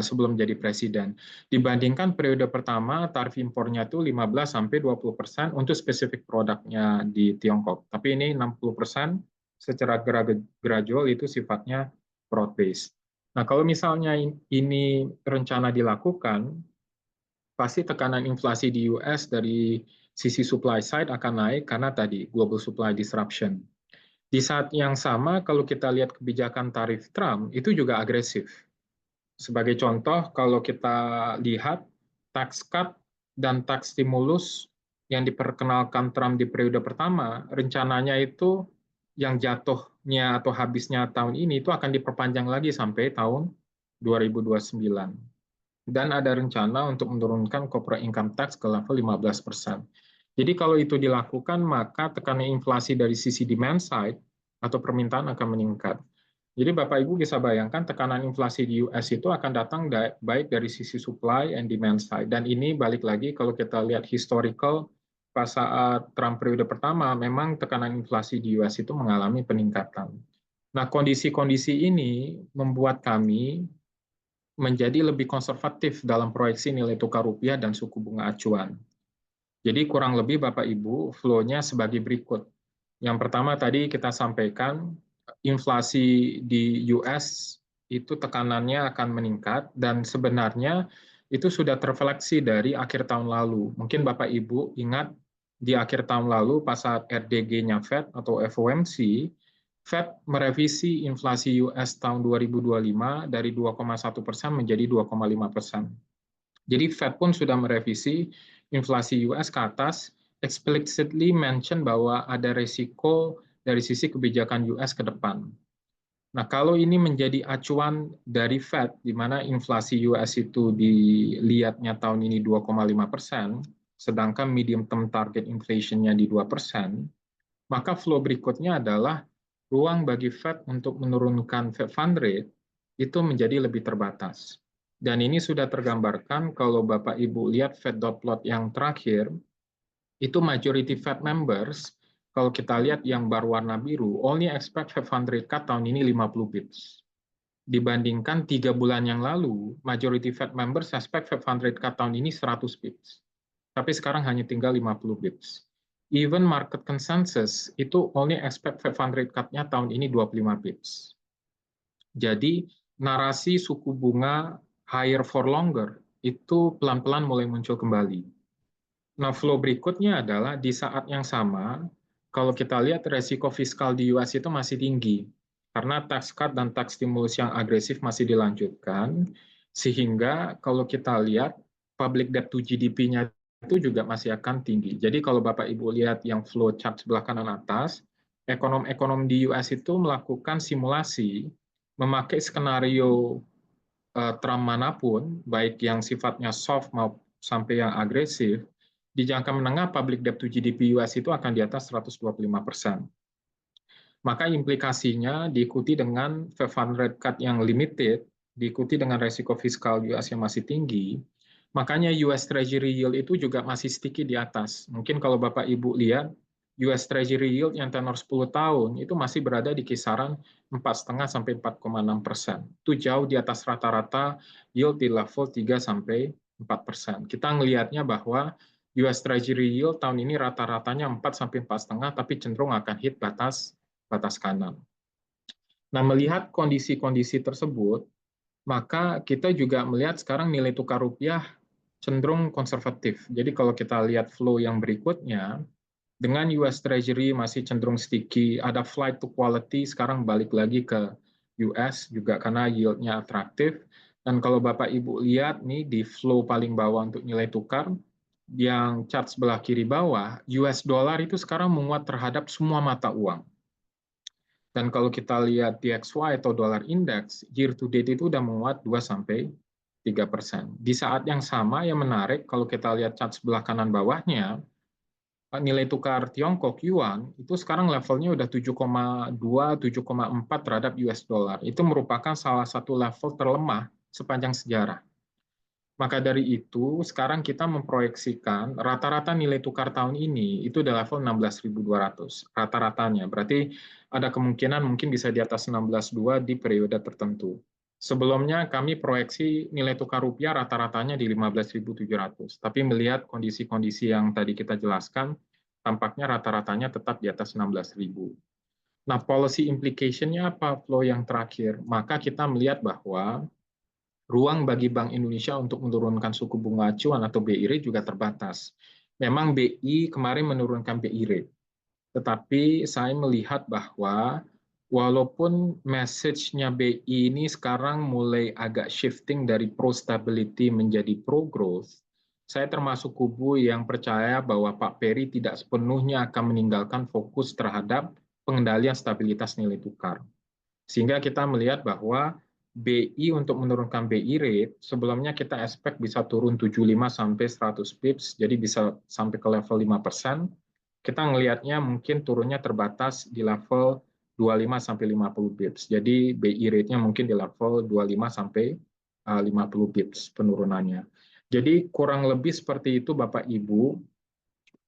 sebelum jadi presiden. Dibandingkan periode pertama, tarif impornya itu 15-20% untuk spesifik produknya di Tiongkok. Tapi ini 60% secara gradual itu sifatnya broad based. Nah, kalau misalnya ini rencana dilakukan, pasti tekanan inflasi di US dari sisi supply side akan naik karena tadi global supply disruption. Di saat yang sama, kalau kita lihat kebijakan tarif Trump, itu juga agresif. Sebagai contoh, kalau kita lihat tax cut dan tax stimulus yang diperkenalkan Trump di periode pertama, rencananya itu yang jatuhnya atau habisnya tahun ini itu akan diperpanjang lagi sampai tahun 2029. Dan ada rencana untuk menurunkan corporate income tax ke level 15%. Jadi kalau itu dilakukan, maka tekanan inflasi dari sisi demand side atau permintaan akan meningkat. Jadi Bapak Ibu bisa bayangkan tekanan inflasi di US itu akan datang baik dari sisi supply and demand side. Dan ini balik lagi kalau kita lihat historical pas saat Trump periode pertama, memang tekanan inflasi di US itu mengalami peningkatan. Nah, kondisi-kondisi ini membuat kami menjadi lebih konservatif dalam proyeksi nilai tukar rupiah dan suku bunga acuan. Jadi kurang lebih Bapak Ibu, flow-nya sebagai berikut. Yang pertama tadi kita sampaikan, inflasi di US itu tekanannya akan meningkat, dan sebenarnya itu sudah terrefleksi dari akhir tahun lalu. Mungkin Bapak Ibu ingat di akhir tahun lalu pas saat RDG-nya Fed atau FOMC, Fed merevisi inflasi US tahun 2025 dari 2,1% menjadi 2,5%. Jadi Fed pun sudah merevisi inflasi US ke atas, explicitly mention bahwa ada resiko dari sisi kebijakan US ke depan. Nah, kalau ini menjadi acuan dari Fed, di mana inflasi US itu dilihatnya tahun ini 2,5%, sedangkan medium term target inflation-nya di 2%, maka flow berikutnya adalah ruang bagi Fed untuk menurunkan Fed Fund Rate itu menjadi lebih terbatas. Dan ini sudah tergambarkan kalau Bapak Ibu lihat Fed dot plot yang terakhir, itu majority Fed members, kalau kita lihat yang berwarna biru, only expect Fed Fund Rate cut tahun ini 50 bips. Dibandingkan 3 bulan yang lalu, majority Fed members expect Fed Fund Rate cut tahun ini 100 bips. Tapi sekarang hanya tinggal 50 bips. Even market consensus itu only expect Fed Fund Rate cut-nya tahun ini 25 bips. Jadi narasi suku bunga higher for longer itu pelan-pelan mulai muncul kembali. Nah, flow berikutnya adalah di saat yang sama, kalau kita lihat resiko fiskal di US itu masih tinggi, karena tax cut dan tax stimulus yang agresif masih dilanjutkan, sehingga kalau kita lihat public debt to GDP-nya itu juga masih akan tinggi. Jadi kalau Bapak Ibu lihat yang flow chart sebelah kanan atas, ekonom-ekonom di US itu melakukan simulasi memakai skenario Trump manapun, baik yang sifatnya soft maupun sampai yang agresif, di jangka menengah public debt to GDP US itu akan di atas 125%. Maka implikasinya diikuti dengan Fed Fund Rate cut yang limited, diikuti dengan resiko fiskal US yang masih tinggi, makanya US Treasury yield itu juga masih sticky di atas. Mungkin kalau Bapak Ibu lihat, US Treasury yield yang tenor 10 tahun itu masih berada di kisaran 4,5 sampai 4,6%. Itu jauh di atas rata-rata yield di level 3 sampai 4%. Kita ngelihatnya bahwa US Treasury yield tahun ini rata-ratanya 4 sampai 4,5, tapi cenderung akan hit batas kanan. Nah, melihat kondisi-kondisi tersebut, maka kita juga melihat sekarang nilai tukar rupiah cenderung konservatif. Jadi kalau kita lihat flow yang berikutnya, dengan US Treasury masih cenderung sticky, ada flight to quality, sekarang balik lagi ke US juga karena yield-nya atraktif. Dan kalau Bapak Ibu lihat nih di flow paling bawah untuk nilai tukar, yang chart sebelah kiri bawah, US dollar itu sekarang menguat terhadap semua mata uang. Dan kalau kita lihat DXY atau dollar index, year to date itu udah menguat 2-3%. Di saat yang sama yang menarik, kalau kita lihat chart sebelah kanan bawahnya, nilai tukar Tiongkok Yuan itu sekarang levelnya udah 7,2, 7,4 terhadap US dollar. Itu merupakan salah satu level terlemah sepanjang sejarah. Maka dari itu, sekarang kita memproyeksikan rata-rata nilai tukar tahun ini itu di level 16.200, rata-ratanya. Berarti ada kemungkinan mungkin bisa di atas 16.2 di periode tertentu. Sebelumnya kami proyeksi nilai tukar rupiah rata-ratanya di 15.700. Tapi melihat kondisi-kondisi yang tadi kita jelaskan, tampaknya rata-ratanya tetap di atas 16.000. Nah, policy implication-nya apa, flow yang terakhir? Maka kita melihat bahwa ruang bagi Bank Indonesia untuk menurunkan suku bunga acuan atau BI rate juga terbatas. Memang BI kemarin menurunkan BI rate, tetapi saya melihat bahwa walaupun message-nya BI ini sekarang mulai agak shifting dari pro-stability menjadi pro-growth, saya termasuk kubu yang percaya bahwa Pak Peri tidak sepenuhnya akan meninggalkan fokus terhadap pengendalian stabilitas nilai tukar. Sehingga kita melihat bahwa BI untuk menurunkan BI rate, sebelumnya kita expect bisa turun 75 sampai 100 pips, jadi bisa sampai ke level 5%. Kita ngelihatnya mungkin turunnya terbatas di level 25 sampai 50 pips. Jadi BI rate-nya mungkin di level 25 sampai 50 pips penurunannya. Jadi kurang lebih seperti itu Bapak Ibu,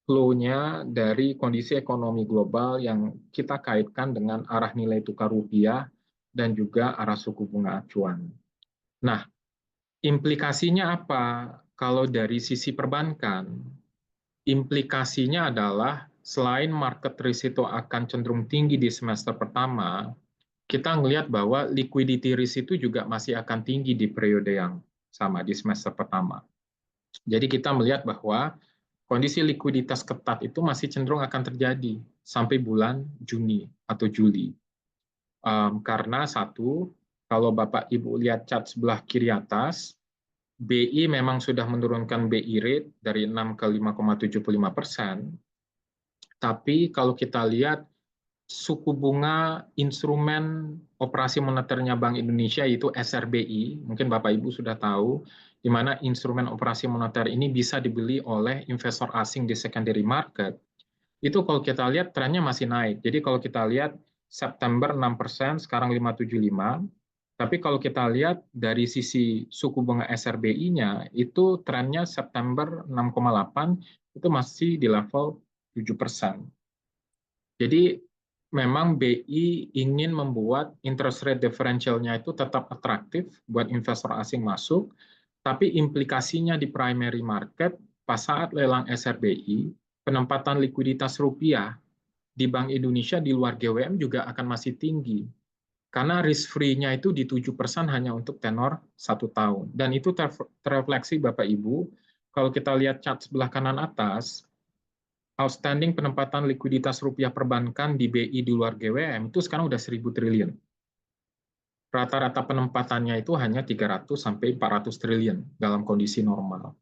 flow-nya dari kondisi ekonomi global yang kita kaitkan dengan arah nilai tukar rupiah dan juga arah suku bunga acuan. Nah, implikasinya apa? Kalau dari sisi perbankan, implikasinya adalah selain market risk itu akan cenderung tinggi di semester pertama, kita melihat bahwa liquidity risk itu juga masih akan tinggi di periode yang sama di semester pertama. Jadi kita melihat bahwa kondisi likuiditas ketat itu masih cenderung akan terjadi sampai bulan Juni atau Juli. Karena satu, kalau Bapak Ibu lihat chart sebelah kiri atas, BI memang sudah menurunkan BI rate dari 6 ke 5,75%, tapi kalau kita lihat suku bunga instrumen operasi moneternya Bank Indonesia yaitu SRBI, mungkin Bapak Ibu sudah tahu, di mana instrumen operasi moneter ini bisa dibeli oleh investor asing di secondary market. Itu kalau kita lihat trennya masih naik. Jadi kalau kita lihat September 6%, sekarang 5,75. Tapi kalau kita lihat dari sisi suku bunga SRBI-nya, itu trennya September 6,8, itu masih di level 7%. Jadi memang BI ingin membuat interest rate differential-nya itu tetap atraktif buat investor asing masuk, tapi implikasinya di primary market pas saat lelang SRBI, penempatan likuiditas rupiah di Bank Indonesia di luar GWM juga akan masih tinggi. Karena risk free-nya itu di 7% hanya untuk tenor 1 tahun. Dan itu terrefleksi Bapak Ibu, kalau kita lihat chart sebelah kanan atas, outstanding penempatan likuiditas rupiah perbankan di BI di luar GWM itu sekarang udah 1.000 triliun. Rata-rata penempatannya itu hanya 300 sampai 400 triliun dalam kondisi normal.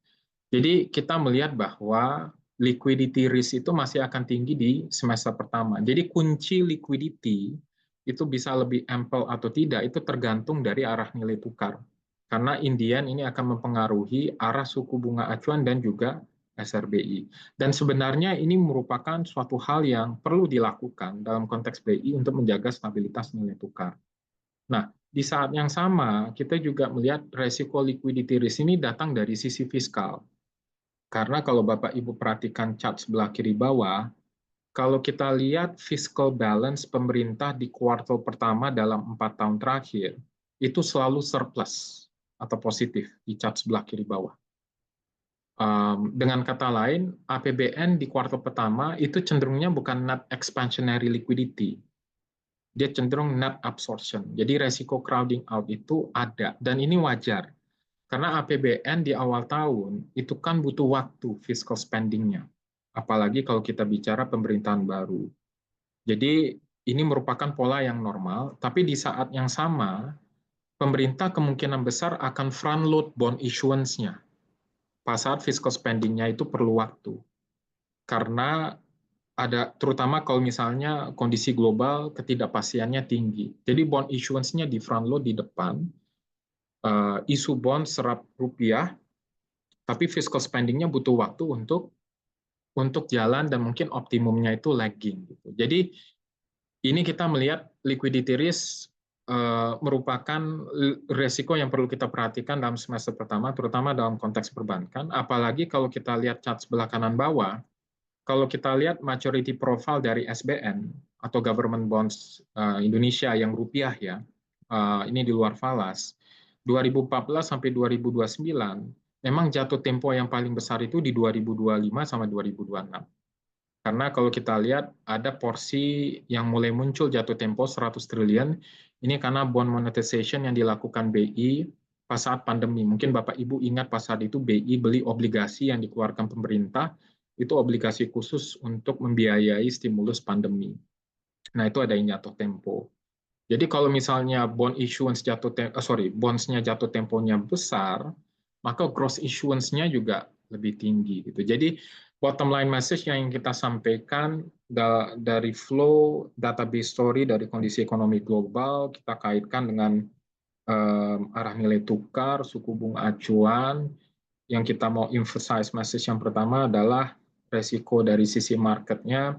Jadi kita melihat bahwa liquidity risk itu masih akan tinggi di semester pertama. Jadi kunci liquidity itu bisa lebih ample atau tidak itu tergantung dari arah nilai tukar. Karena Indian ini akan mempengaruhi arah suku bunga acuan dan juga SRBI. Dan sebenarnya ini merupakan suatu hal yang perlu dilakukan dalam konteks BI untuk menjaga stabilitas nilai tukar. Nah, di saat yang sama kita juga melihat resiko liquidity risk ini datang dari sisi fiskal. Karena kalau Bapak Ibu perhatikan chart sebelah kiri bawah, kalau kita lihat fiscal balance pemerintah di kuartal pertama dalam 4 tahun terakhir, itu selalu surplus atau positif di chart sebelah kiri bawah. Dengan kata lain, APBN di kuartal pertama itu cenderungnya bukan net expansionary liquidity, dia cenderung net absorption. Jadi resiko crowding out itu ada, dan ini wajar. Karena APBN di awal tahun itu kan butuh waktu fiscal spending-nya. Apalagi kalau kita bicara pemerintahan baru. Jadi ini merupakan pola yang normal, tapi di saat yang sama, pemerintah kemungkinan besar akan front load bond issuance-nya. Pas saat fiscal spending-nya itu perlu waktu. Karena ada, terutama kalau misalnya kondisi global ketidakpastiannya tinggi. Jadi bond issuance-nya di front load di depan, isu bond serap rupiah, tapi fiscal spending-nya butuh waktu untuk jalan dan mungkin optimumnya itu lagging. Gitu. Jadi ini kita melihat liquidity risk merupakan resiko yang perlu kita perhatikan dalam semester pertama, terutama dalam konteks perbankan. Apalagi kalau kita lihat chart sebelah kanan bawah, kalau kita lihat maturity profile dari SBN atau government bonds Indonesia yang rupiah ya, ini di luar falas, 2014 sampai 2029, memang jatuh tempo yang paling besar itu di 2025 sama 2026. Karena kalau kita lihat ada porsi yang mulai muncul jatuh tempo 100 triliun, ini karena bond monetization yang dilakukan BI pas saat pandemi. Mungkin Bapak Ibu ingat pas saat itu BI beli obligasi yang dikeluarkan pemerintah, itu obligasi khusus untuk membiayai stimulus pandemi. Nah itu ada yang jatuh tempo. Jadi kalau misalnya bond issuance bonds-nya jatuh temponya besar, maka gross issuance-nya juga lebih tinggi gitu. Jadi bottom line message yang kita sampaikan dari flow database story dari kondisi ekonomi global, kita kaitkan dengan arah nilai tukar, suku bunga acuan. Yang kita mau emphasize message yang pertama adalah resiko dari sisi marketnya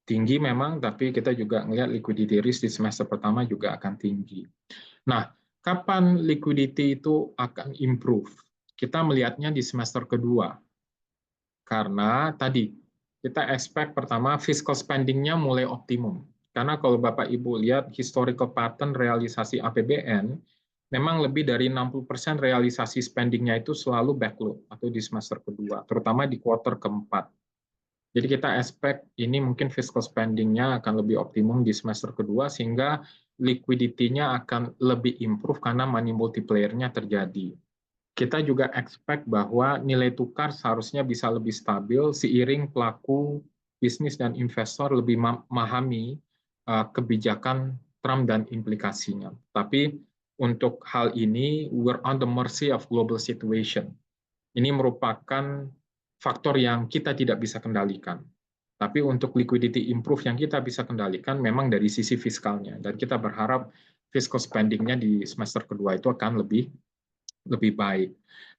tinggi memang, tapi kita juga melihat liquidity risk di semester pertama juga akan tinggi. Nah, kapan liquidity itu akan improve? Kita melihatnya di semester kedua. Karena tadi, kita expect pertama fiscal spending-nya mulai optimum. Karena kalau Bapak Ibu lihat historical pattern realisasi APBN, memang lebih dari 60% realisasi spending-nya itu selalu backload atau di semester kedua, terutama di kuartal keempat. Jadi kita expect ini mungkin fiscal spending-nya akan lebih optimum di semester kedua, sehingga liquidity-nya akan lebih improve karena money multiplier-nya terjadi. kita juga expect bahwa nilai tukar seharusnya bisa lebih stabil seiring pelaku bisnis dan investor lebih memahami kebijakan Trump dan implikasinya. Tapi untuk hal ini, we're on the mercy of global situation. Ini merupakan faktor yang kita tidak bisa kendalikan. Tapi untuk liquidity improve yang kita bisa kendalikan memang dari sisi fiskalnya. Dan kita berharap fiscal spending-nya di semester kedua itu akan lebih baik.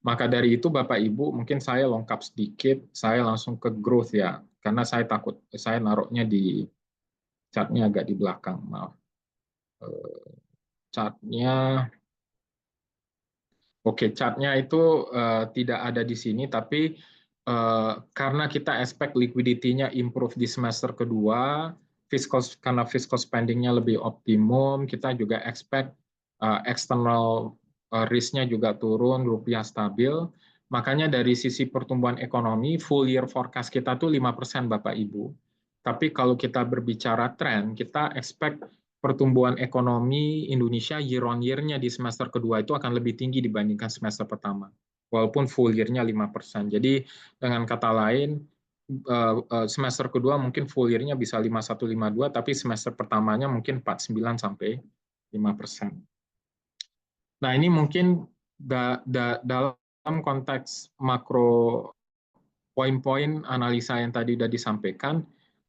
Maka dari itu Bapak Ibu, mungkin saya lengkap sedikit, saya langsung ke growth ya. Karena saya takut, saya naruhnya di chartnya agak di belakang, maaf. Chartnya, oke, chartnya itu tidak ada di sini, tapi karena kita expect liquidity-nya improve di semester kedua, karena fiscal spending-nya lebih optimum, kita juga expect external risk-nya juga turun, rupiah stabil. Makanya dari sisi pertumbuhan ekonomi, full year forecast kita tuh 5% Bapak Ibu. Tapi kalau kita berbicara tren, kita expect pertumbuhan ekonomi Indonesia year on year-nya di semester kedua itu akan lebih tinggi dibandingkan semester pertama. Walaupun full year-nya 5%. Jadi dengan kata lain, semester kedua mungkin full year-nya bisa 51, 52, tapi semester pertamanya mungkin 49 sampai 5%. Nah, ini mungkin dalam konteks makro poin-poin analisa yang tadi sudah disampaikan,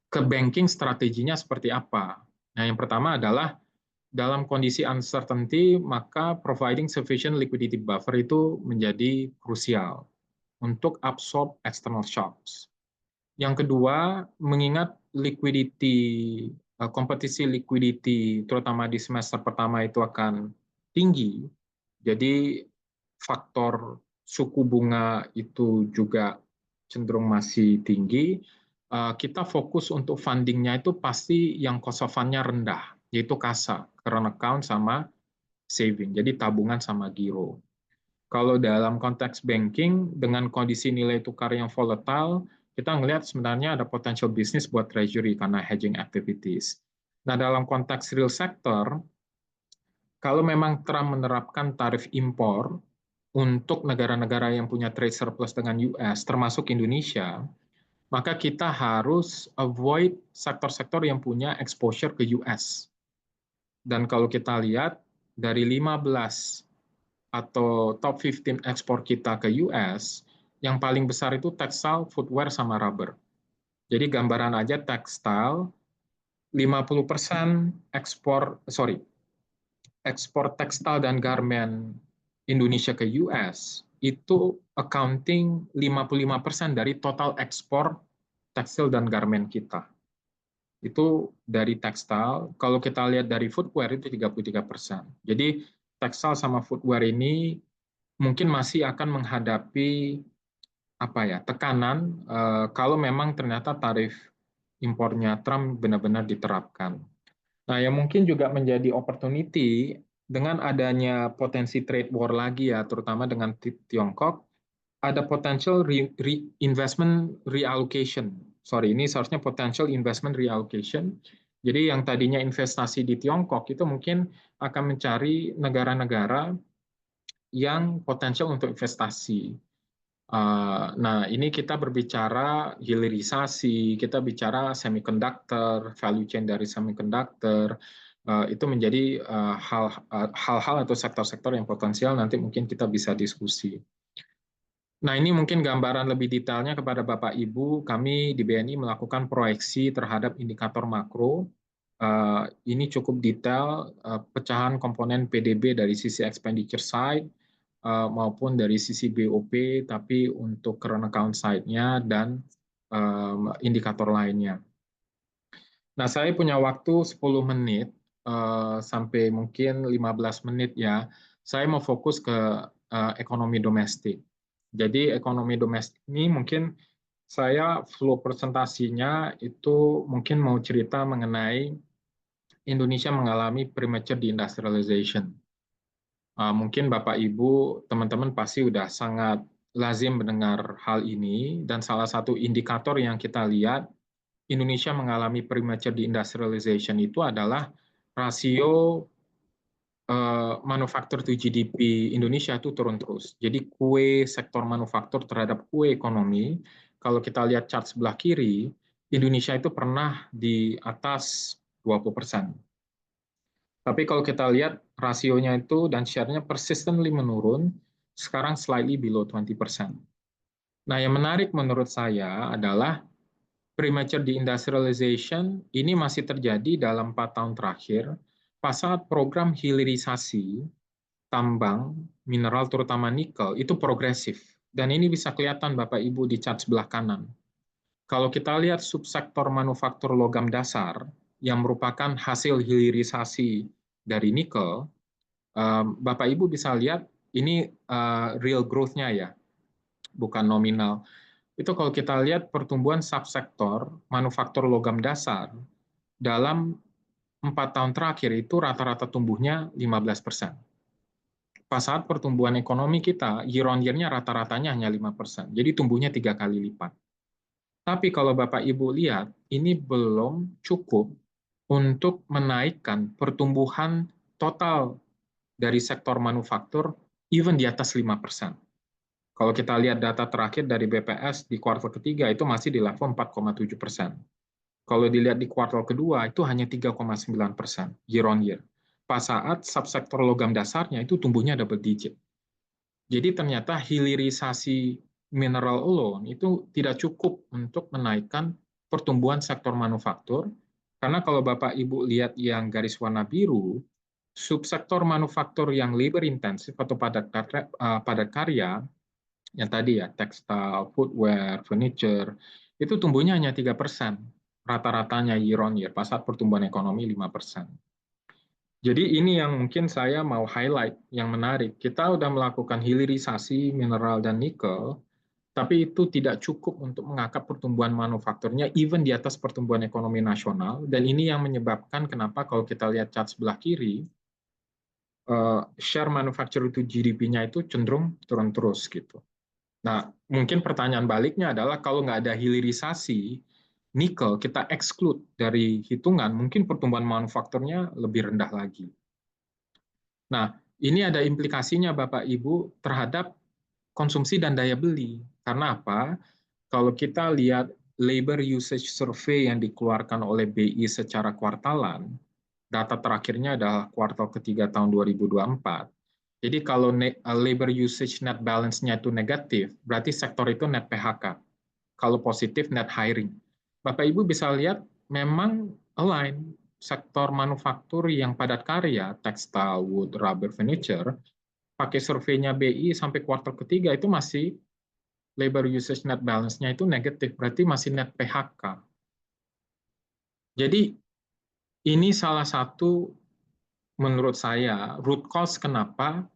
ke banking strateginya seperti apa? Nah, yang pertama adalah dalam kondisi uncertainty, maka providing sufficient liquidity buffer itu menjadi krusial untuk absorb external shocks. Yang kedua, mengingat kompetisi liquidity, terutama di semester pertama itu akan tinggi, jadi faktor suku bunga itu juga cenderung masih tinggi, kita fokus untuk fundingnya itu pasti yang cost of fund-nya rendah, yaitu KASA, current account sama saving, jadi tabungan sama giro. Kalau dalam konteks banking, dengan kondisi nilai tukar yang volatile, kita melihat sebenarnya ada potential bisnis buat treasury karena hedging activities. Nah, dalam konteks real sector, kalau memang Trump menerapkan tarif impor untuk negara-negara yang punya trade surplus dengan US, termasuk Indonesia, maka kita harus avoid sektor-sektor yang punya exposure ke US. Dan kalau kita lihat, dari 15 atau top 15 ekspor kita ke US, yang paling besar itu textile, footwear, sama rubber. Jadi gambaran aja textile, 50% ekspor tekstil dan garmen Indonesia ke US itu accounting 55% dari total ekspor tekstil dan garmen kita. Itu dari tekstil, kalau kita lihat dari footwear itu 33%. Jadi tekstil sama footwear ini mungkin masih akan menghadapi tekanan kalau memang ternyata tarif impornya Trump benar-benar diterapkan. Nah, yang mungkin juga menjadi opportunity dengan adanya potensi trade war lagi ya, terutama dengan Tiongkok, ada potential investment reallocation. Sorry, ini seharusnya potential investment reallocation. Jadi yang tadinya investasi di Tiongkok itu mungkin akan mencari negara-negara yang potensial untuk investasi. Nah, ini kita berbicara hilirisasi, kita bicara semiconductor, value chain dari semiconductor, itu menjadi hal-hal atau sektor-sektor yang potensial nanti mungkin kita bisa diskusi. Nah, ini mungkin gambaran lebih detailnya kepada Bapak Ibu. Kami di BNI melakukan proyeksi terhadap indikator makro. Ini cukup detail, pecahan komponen PDB dari sisi expenditure side, maupun dari sisi BOP, tapi untuk current account side-nya dan indikator lainnya. Nah, saya punya waktu 10 menit sampai mungkin 15 menit ya. Saya mau fokus ke ekonomi domestik. Jadi ekonomi domestik ini mungkin saya flow presentasinya itu mungkin mau cerita mengenai Indonesia mengalami premature deindustrialization. Mungkin Bapak Ibu, teman-teman pasti sudah sangat lazim mendengar hal ini, dan salah satu indikator yang kita lihat Indonesia mengalami premature deindustrialization itu adalah rasio manufaktur to GDP Indonesia itu turun terus. Jadi kue sektor manufaktur terhadap kue ekonomi, kalau kita lihat chart sebelah kiri, Indonesia itu pernah di atas 20%. Tapi kalau kita lihat rasionya itu dan share-nya persistently menurun, sekarang slightly below 20%. Nah, yang menarik menurut saya adalah premature deindustrialization ini masih terjadi dalam 4 tahun terakhir, pas saat program hilirisasi tambang, mineral terutama nikel, itu progresif. Dan ini bisa kelihatan Bapak Ibu di chart sebelah kanan. Kalau kita lihat subsektor manufaktur logam dasar, yang merupakan hasil hilirisasi dari nikel, Bapak Ibu bisa lihat ini real growth-nya ya, bukan nominal. Itu kalau kita lihat pertumbuhan subsektor manufaktur logam dasar dalam 4 tahun terakhir itu rata-rata tumbuhnya 15%. Pas saat pertumbuhan ekonomi kita, year on year-nya rata-ratanya hanya 5%. Jadi tumbuhnya 3 kali lipat. Tapi kalau Bapak Ibu lihat, ini belum cukup untuk menaikkan pertumbuhan total dari sektor manufaktur even di atas 5%. Kalau kita lihat data terakhir dari BPS di kuartal ketiga itu masih di level 4,7%. Kalau dilihat di kuartal kedua itu hanya 3,9% year on year. Pas saat subsektor logam dasarnya itu tumbuhnya double digit. Jadi ternyata hilirisasi mineral alone itu tidak cukup untuk menaikkan pertumbuhan sektor manufaktur, karena kalau Bapak Ibu lihat yang garis warna biru, subsektor manufaktur yang labor intensif atau padat karya, yang tadi ya, tekstil, footwear, furniture, itu tumbuhnya hanya 3%, rata-ratanya year on year, pas saat pertumbuhan ekonomi 5%. Jadi ini yang mungkin saya mau highlight, yang menarik. Kita sudah melakukan hilirisasi mineral dan nikel, tapi itu tidak cukup untuk mengangkat pertumbuhan manufakturnya, even di atas pertumbuhan ekonomi nasional. Dan ini yang menyebabkan kenapa kalau kita lihat chart sebelah kiri, share manufacture to GDP-nya itu cenderung turun terus gitu. Nah, mungkin pertanyaan baliknya adalah kalau nggak ada hilirisasi, nikel kita exclude dari hitungan, mungkin pertumbuhan manufakturnya lebih rendah lagi. Nah, ini ada implikasinya Bapak Ibu terhadap konsumsi dan daya beli. Karena apa? Kalau kita lihat labor usage survey yang dikeluarkan oleh BI secara kuartalan, data terakhirnya adalah kuartal ketiga tahun 2024. Jadi kalau labor usage net balance-nya itu negatif, berarti sektor itu net PHK. Kalau positif net hiring. Bapak Ibu bisa lihat memang align sektor manufaktur yang padat karya, tekstil, wood, rubber, furniture, pakai surveinya BI sampai kuartal ketiga itu masih labor usage net balance-nya itu negatif, berarti masih net PHK. Jadi ini salah satu menurut saya root cause kenapa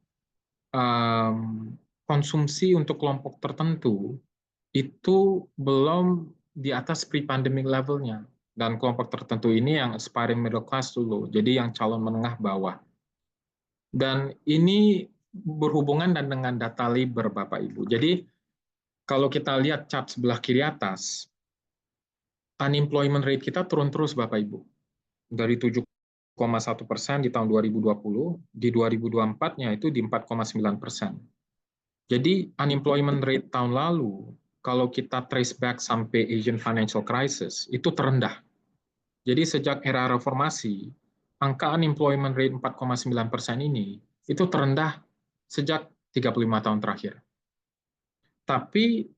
konsumsi untuk kelompok tertentu itu belum di atas pre-pandemic levelnya. Dan kelompok tertentu ini yang aspiring middle class dulu, jadi yang calon menengah bawah. Dan ini berhubungan dengan data labor, Bapak Ibu. Jadi kalau kita lihat chart sebelah kiri atas, unemployment rate kita turun terus, Bapak Ibu. Dari 7,1% di tahun 2020, di 2024-nya itu di 4,9%. Jadi unemployment rate tahun lalu, kalau kita trace back sampai Asian Financial Crisis, itu terendah. Jadi sejak era reformasi, angka unemployment rate 4,9% ini, itu terendah sejak 35 tahun terakhir. Tapi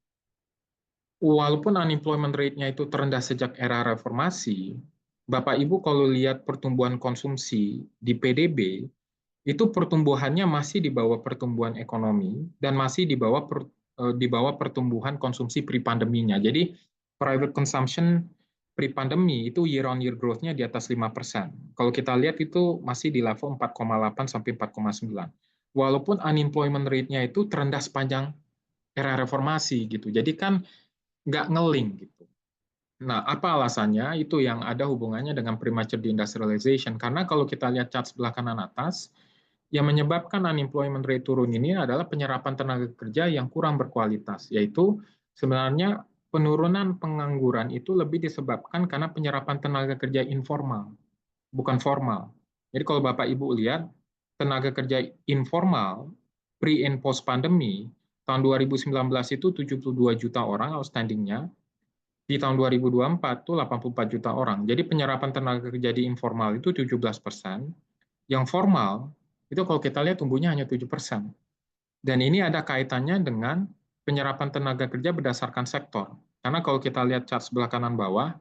walaupun unemployment rate-nya itu terendah sejak era reformasi, Bapak Ibu kalau lihat pertumbuhan konsumsi di PDB, itu pertumbuhannya masih di bawah pertumbuhan ekonomi dan masih di bawah pertumbuhan konsumsi pre-pandeminya. Jadi private consumption pre-pandemi itu year on year growth-nya di atas 5%. Kalau kita lihat itu masih di level 4,8 sampai 4,9. Walaupun unemployment rate-nya itu terendah sepanjang era reformasi gitu. Jadi kan nggak ngeling gitu. Nah, apa alasannya? Itu yang ada hubungannya dengan premature deindustrialization. Karena kalau kita lihat chart sebelah kanan atas, yang menyebabkan unemployment rate turun ini adalah penyerapan tenaga kerja yang kurang berkualitas, yaitu sebenarnya penurunan pengangguran itu lebih disebabkan karena penyerapan tenaga kerja informal, bukan formal. Jadi kalau Bapak Ibu lihat, tenaga kerja informal pre and post pandemi tahun 2019 itu 72 juta orang outstandingnya, di tahun 2024 itu 84 juta orang. Jadi penyerapan tenaga kerja di informal itu 17%, yang formal itu kalau kita lihat tumbuhnya hanya 7%. Dan ini ada kaitannya dengan penyerapan tenaga kerja berdasarkan sektor. Karena kalau kita lihat chart sebelah kanan bawah,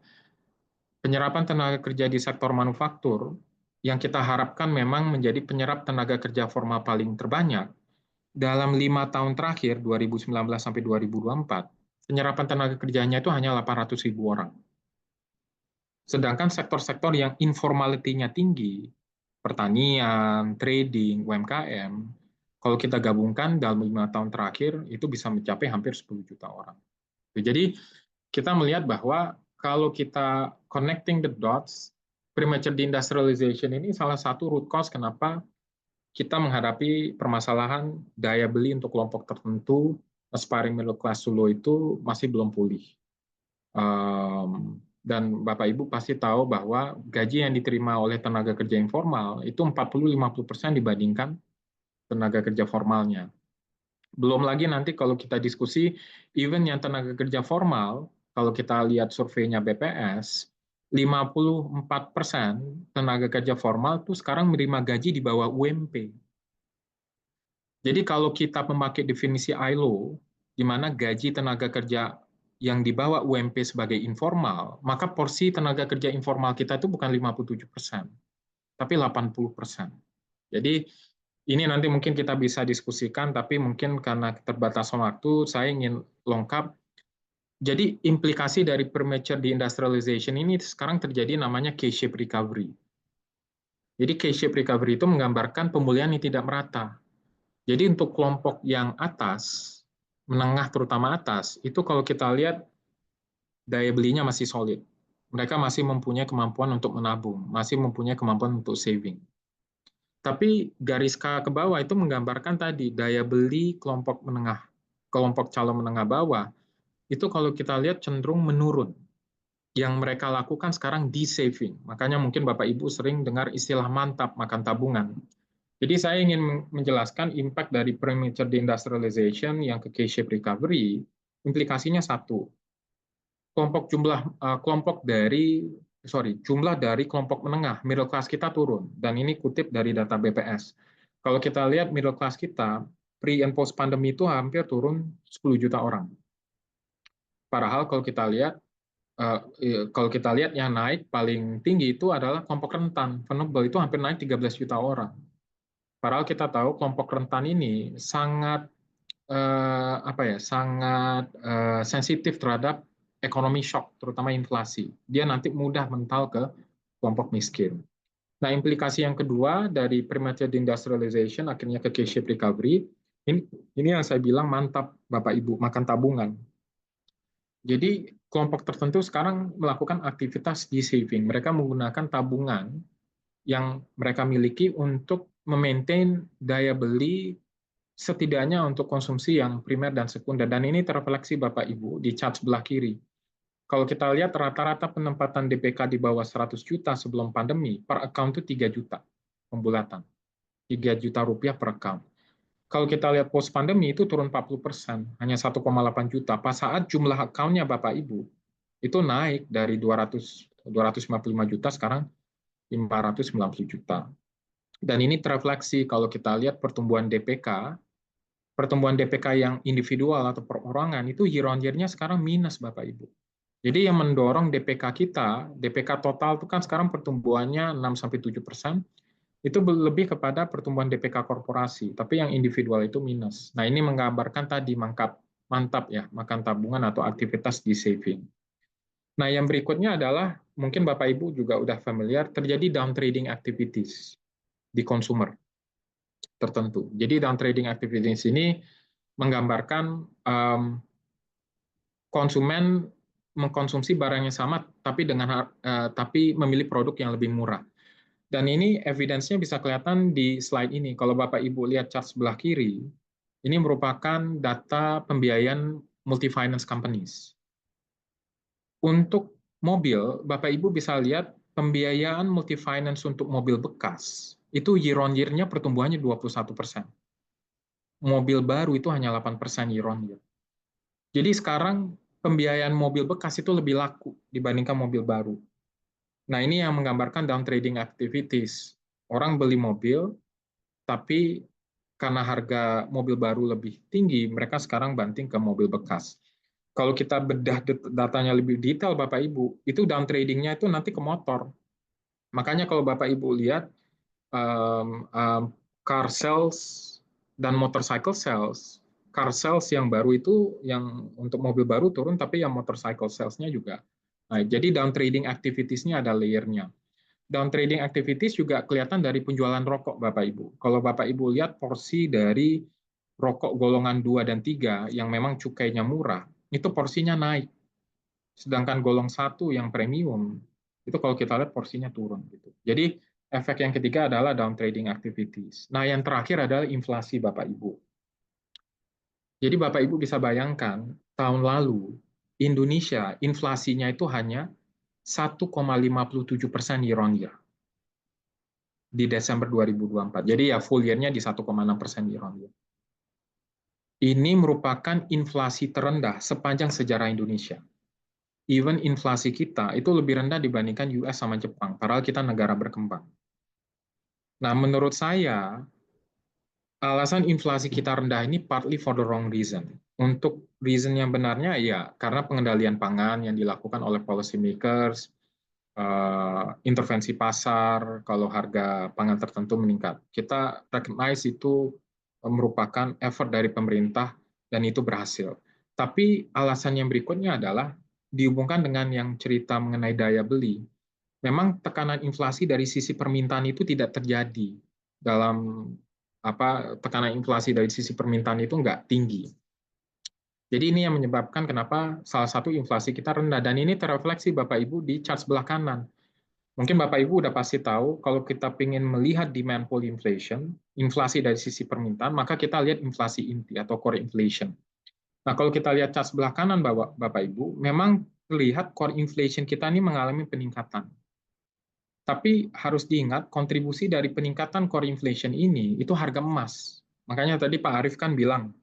penyerapan tenaga kerja di sektor manufaktur yang kita harapkan memang menjadi penyerap tenaga kerja formal paling terbanyak, dalam 5 tahun terakhir, 2019 sampai 2024, penyerapan tenaga kerjanya itu hanya 800.000 orang. Sedangkan sektor-sektor yang informality-nya tinggi, pertanian, trading, UMKM, kalau kita gabungkan dalam 5 tahun terakhir, itu bisa mencapai hampir 10 juta orang. Jadi kita melihat bahwa kalau kita connecting the dots, premature deindustrialization ini salah satu root cause kenapa kita menghadapi permasalahan daya beli untuk kelompok tertentu, aspiring middle class dulu itu masih belum pulih. Dan Bapak Ibu pasti tahu bahwa gaji yang diterima oleh tenaga kerja informal itu 40-50% dibandingkan tenaga kerja formalnya. Belum lagi nanti kalau kita diskusi, even yang tenaga kerja formal, kalau kita lihat surveinya BPS, 54% tenaga kerja formal itu sekarang menerima gaji di bawah UMP. Jadi kalau kita memakai definisi ILO, di mana gaji tenaga kerja yang di bawah UMP sebagai informal, maka porsi tenaga kerja informal kita itu bukan 57%, tapi 80%. Jadi ini nanti mungkin kita bisa diskusikan, tapi mungkin karena keterbatasan waktu, saya ingin lengkap. Jadi implikasi dari premature deindustrialization ini sekarang terjadi namanya K-shape recovery. Jadi K-shape recovery itu menggambarkan pemulihan yang tidak merata. Jadi untuk kelompok yang atas, menengah terutama atas, itu kalau kita lihat daya belinya masih solid. Mereka masih mempunyai kemampuan untuk menabung, masih mempunyai kemampuan untuk saving. Tapi garis ke bawah itu menggambarkan tadi daya beli kelompok menengah, kelompok calon menengah bawah, itu kalau kita lihat cenderung menurun. Yang mereka lakukan sekarang de-saving. Makanya mungkin Bapak Ibu sering dengar istilah mantap makan tabungan. Jadi saya ingin menjelaskan impact dari premature deindustrialization yang ke K-shape recovery, implikasinya satu, jumlah dari kelompok menengah, middle class kita turun, dan ini kutip dari data BPS. Kalau kita lihat middle class kita, pre and post pandemi itu hampir turun 10 juta orang. Padahal kalau kita lihat yang naik paling tinggi itu adalah kelompok rentan, vulnerable itu hampir naik 13 juta orang. Padahal kita tahu kelompok rentan ini sangat sensitif terhadap ekonomi shock, terutama inflasi. Dia nanti mudah mental ke kelompok miskin. Nah, implikasi yang kedua dari premature deindustrialization akhirnya ke K-shape recovery, ini yang saya bilang mantap Bapak Ibu, makan tabungan. Jadi kelompok tertentu sekarang melakukan aktivitas de-saving. Mereka menggunakan tabungan yang mereka miliki untuk memaintain daya beli setidaknya untuk konsumsi yang primer dan sekunder. Dan ini terrefleksi Bapak Ibu di chart sebelah kiri. Kalau kita lihat rata-rata penempatan DPK di bawah 100 juta sebelum pandemi, per account itu 3 juta pembulatan. 3 juta rupiah per account. Kalau kita lihat post pandemi itu turun 40%, hanya 1,8 juta. Pas saat jumlah account-nya Bapak Ibu itu naik dari 255 juta sekarang 590 juta. Dan ini terrefleksi kalau kita lihat pertumbuhan DPK yang individual atau perorangan itu year on year-nya sekarang minus Bapak Ibu. Jadi yang mendorong DPK kita, DPK total itu kan sekarang pertumbuhannya 6-7%, itu lebih kepada pertumbuhan DPK korporasi, tapi yang individual itu minus. Nah ini menggambarkan tadi mantap ya, makan tabungan atau aktivitas di saving. Nah yang berikutnya adalah, mungkin Bapak Ibu juga udah familiar, terjadi down trading activities di consumer tertentu. Jadi down trading activities ini menggambarkan konsumen mengkonsumsi barang yang sama tapi memilih produk yang lebih murah. Dan ini evidence-nya bisa kelihatan di slide ini. Kalau Bapak Ibu lihat chart sebelah kiri, ini merupakan data pembiayaan multi-finance companies. Untuk mobil, Bapak Ibu bisa lihat pembiayaan multi-finance untuk mobil bekas itu year on year-nya pertumbuhannya 21%. Mobil baru itu hanya 8% year on year. Jadi sekarang pembiayaan mobil bekas itu lebih laku dibandingkan mobil baru. Nah, ini yang menggambarkan down trading activities. Orang beli mobil, tapi karena harga mobil baru lebih tinggi, mereka sekarang banting ke mobil bekas. Kalau kita bedah datanya lebih detail, Bapak Ibu, itu down trading-nya itu nanti ke motor. Makanya kalau Bapak Ibu lihat car sales dan motorcycle sales, car sales yang baru itu yang untuk mobil baru turun, tapi yang motorcycle sales-nya juga. Nah, jadi down trading activities-nya ada layer-nya. Down trading activities juga kelihatan dari penjualan rokok, Bapak Ibu. Kalau Bapak Ibu lihat porsi dari rokok golongan 2 dan 3 yang memang cukainya murah, itu porsinya naik. Sedangkan golong 1 yang premium, itu kalau kita lihat porsinya turun. Gitu. Jadi efek yang ketiga adalah down trading activities. Nah, yang terakhir adalah inflasi, Bapak Ibu. Jadi Bapak Ibu bisa bayangkan, tahun lalu Indonesia inflasinya itu hanya 1,57% year on year di Desember 2024. Jadi ya full year-nya di 1,6% year on year. Ini merupakan inflasi terendah sepanjang sejarah Indonesia. Even inflasi kita itu lebih rendah dibandingkan US sama Jepang, padahal kita negara berkembang. Nah, menurut saya, alasan inflasi kita rendah ini partly for the wrong reason. Untuk reason yang benarnya, ya karena pengendalian pangan yang dilakukan oleh policy makers, intervensi pasar, kalau harga pangan tertentu meningkat. Kita recognize itu merupakan effort dari pemerintah, dan itu berhasil. Tapi alasan yang berikutnya adalah dihubungkan dengan yang cerita mengenai daya beli. Memang tekanan inflasi dari sisi permintaan itu tidak terjadi dalam tekanan inflasi dari sisi permintaan itu nggak tinggi. Jadi ini yang menyebabkan kenapa salah satu inflasi kita rendah, dan ini terrefleksi Bapak Ibu di chart sebelah kanan. Mungkin Bapak Ibu udah pasti tahu kalau kita ingin melihat demand pull inflation, inflasi dari sisi permintaan, maka kita lihat inflasi inti atau core inflation. Nah, kalau kita lihat chart sebelah kanan Bapak Ibu, memang terlihat core inflation kita ini mengalami peningkatan. Tapi harus diingat, kontribusi dari peningkatan core inflation ini itu harga emas. Makanya tadi Pak Arief kan bilang,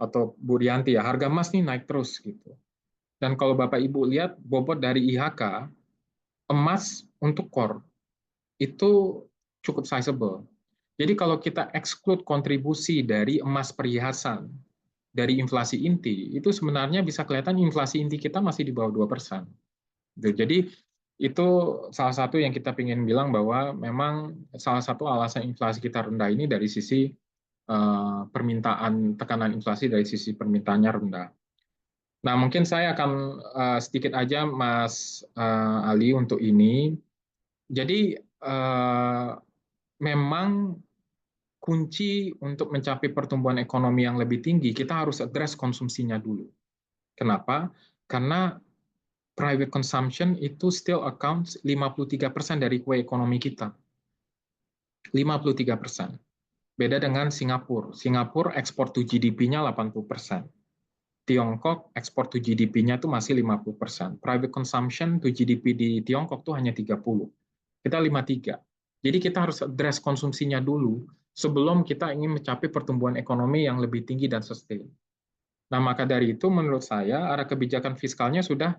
atau Bu Rianti ya, harga emas nih naik terus gitu. Dan kalau Bapak Ibu lihat bobot dari IHK, emas untuk core itu cukup sizable. Jadi kalau kita exclude kontribusi dari emas perhiasan dari inflasi inti, itu sebenarnya bisa kelihatan inflasi inti kita masih di bawah 2%. Jadi itu salah satu yang kita ingin bilang bahwa memang salah satu alasan inflasi kita rendah ini dari sisi permintaan, tekanan inflasi dari sisi permintaannya rendah. Nah, mungkin saya akan sedikit aja Mas Ali untuk ini. Jadi memang kunci untuk mencapai pertumbuhan ekonomi yang lebih tinggi, kita harus address konsumsinya dulu. Kenapa? Karena private consumption itu still accounts 53% dari kue ekonomi kita. 53%. Beda dengan Singapura. Singapura ekspor to GDP-nya 80%. Tiongkok ekspor to GDP-nya itu masih 50%. Private consumption to GDP di Tiongkok itu hanya 30%. Kita 53%. Jadi kita harus address konsumsinya dulu sebelum kita ingin mencapai pertumbuhan ekonomi yang lebih tinggi dan sustain. Nah, maka dari itu menurut saya arah kebijakan fiskalnya sudah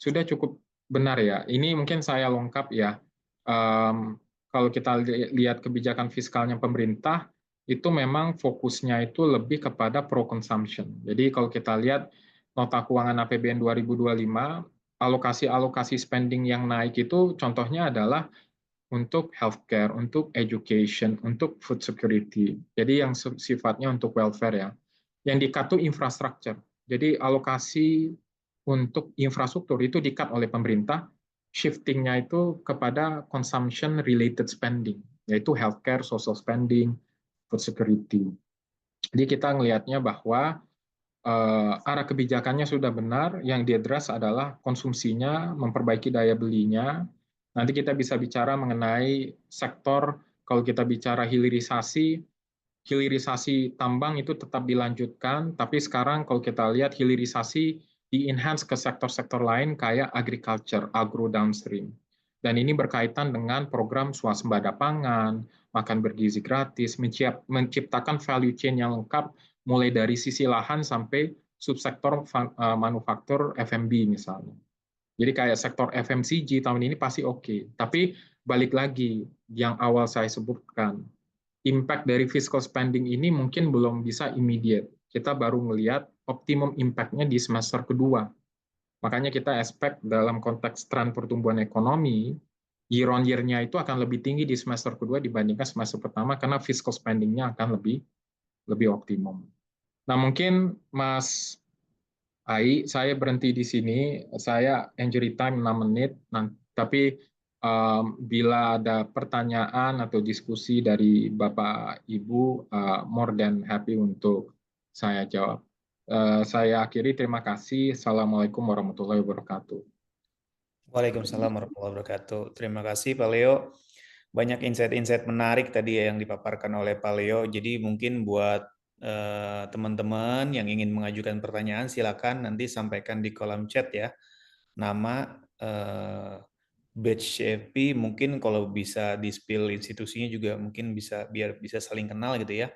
cukup benar ya. Ini mungkin saya lengkap ya. Kalau kita lihat kebijakan fiskalnya pemerintah, itu memang fokusnya itu lebih kepada pro consumption. Jadi kalau kita lihat nota keuangan APBN 2025, alokasi spending yang naik itu contohnya adalah untuk healthcare, untuk education, untuk food security. Jadi yang sifatnya untuk welfare ya. Yang di-cut itu infrastructure. Jadi alokasi untuk infrastruktur itu di-cut oleh pemerintah, shifting-nya itu kepada consumption related spending, yaitu healthcare, social spending, food security. Jadi kita melihatnya bahwa arah kebijakannya sudah benar, yang diadres adalah konsumsinya, memperbaiki daya belinya. Nanti kita bisa bicara mengenai sektor, kalau kita bicara hilirisasi tambang itu tetap dilanjutkan, tapi sekarang kalau kita lihat hilirisasi di-enhance ke sektor-sektor lain kayak agriculture, agro downstream. Dan ini berkaitan dengan program swasembada pangan, makan bergizi gratis, menciptakan value chain yang lengkap mulai dari sisi lahan sampai subsektor manufaktur F&B misalnya. Jadi kayak sektor FMCG tahun ini pasti oke. Tapi balik lagi yang awal saya sebutkan, impact dari fiscal spending ini mungkin belum bisa immediate. Kita baru melihat optimum impact-nya di semester kedua. Makanya kita expect dalam konteks tren pertumbuhan ekonomi, year on year-nya itu akan lebih tinggi di semester kedua dibandingkan semester pertama karena fiscal spending-nya akan lebih optimum. Nah, mungkin Mas Ai, saya berhenti di sini. Saya injury time 6 menit. Tapi bila ada pertanyaan atau diskusi dari Bapak Ibu, more than happy untuk saya jawab. Saya akhiri, terima kasih. Assalamualaikum warahmatullahi wabarakatuh. Waalaikumsalam warahmatullahi wabarakatuh. Terima kasih Pak Leo. Banyak insight-insight menarik tadi ya yang dipaparkan oleh Pak Leo. Jadi mungkin buat teman-teman yang ingin mengajukan pertanyaan, silakan nanti sampaikan di kolom chat ya. Nama, batch CFP, mungkin kalau bisa di-spill institusinya juga mungkin bisa biar bisa saling kenal gitu ya.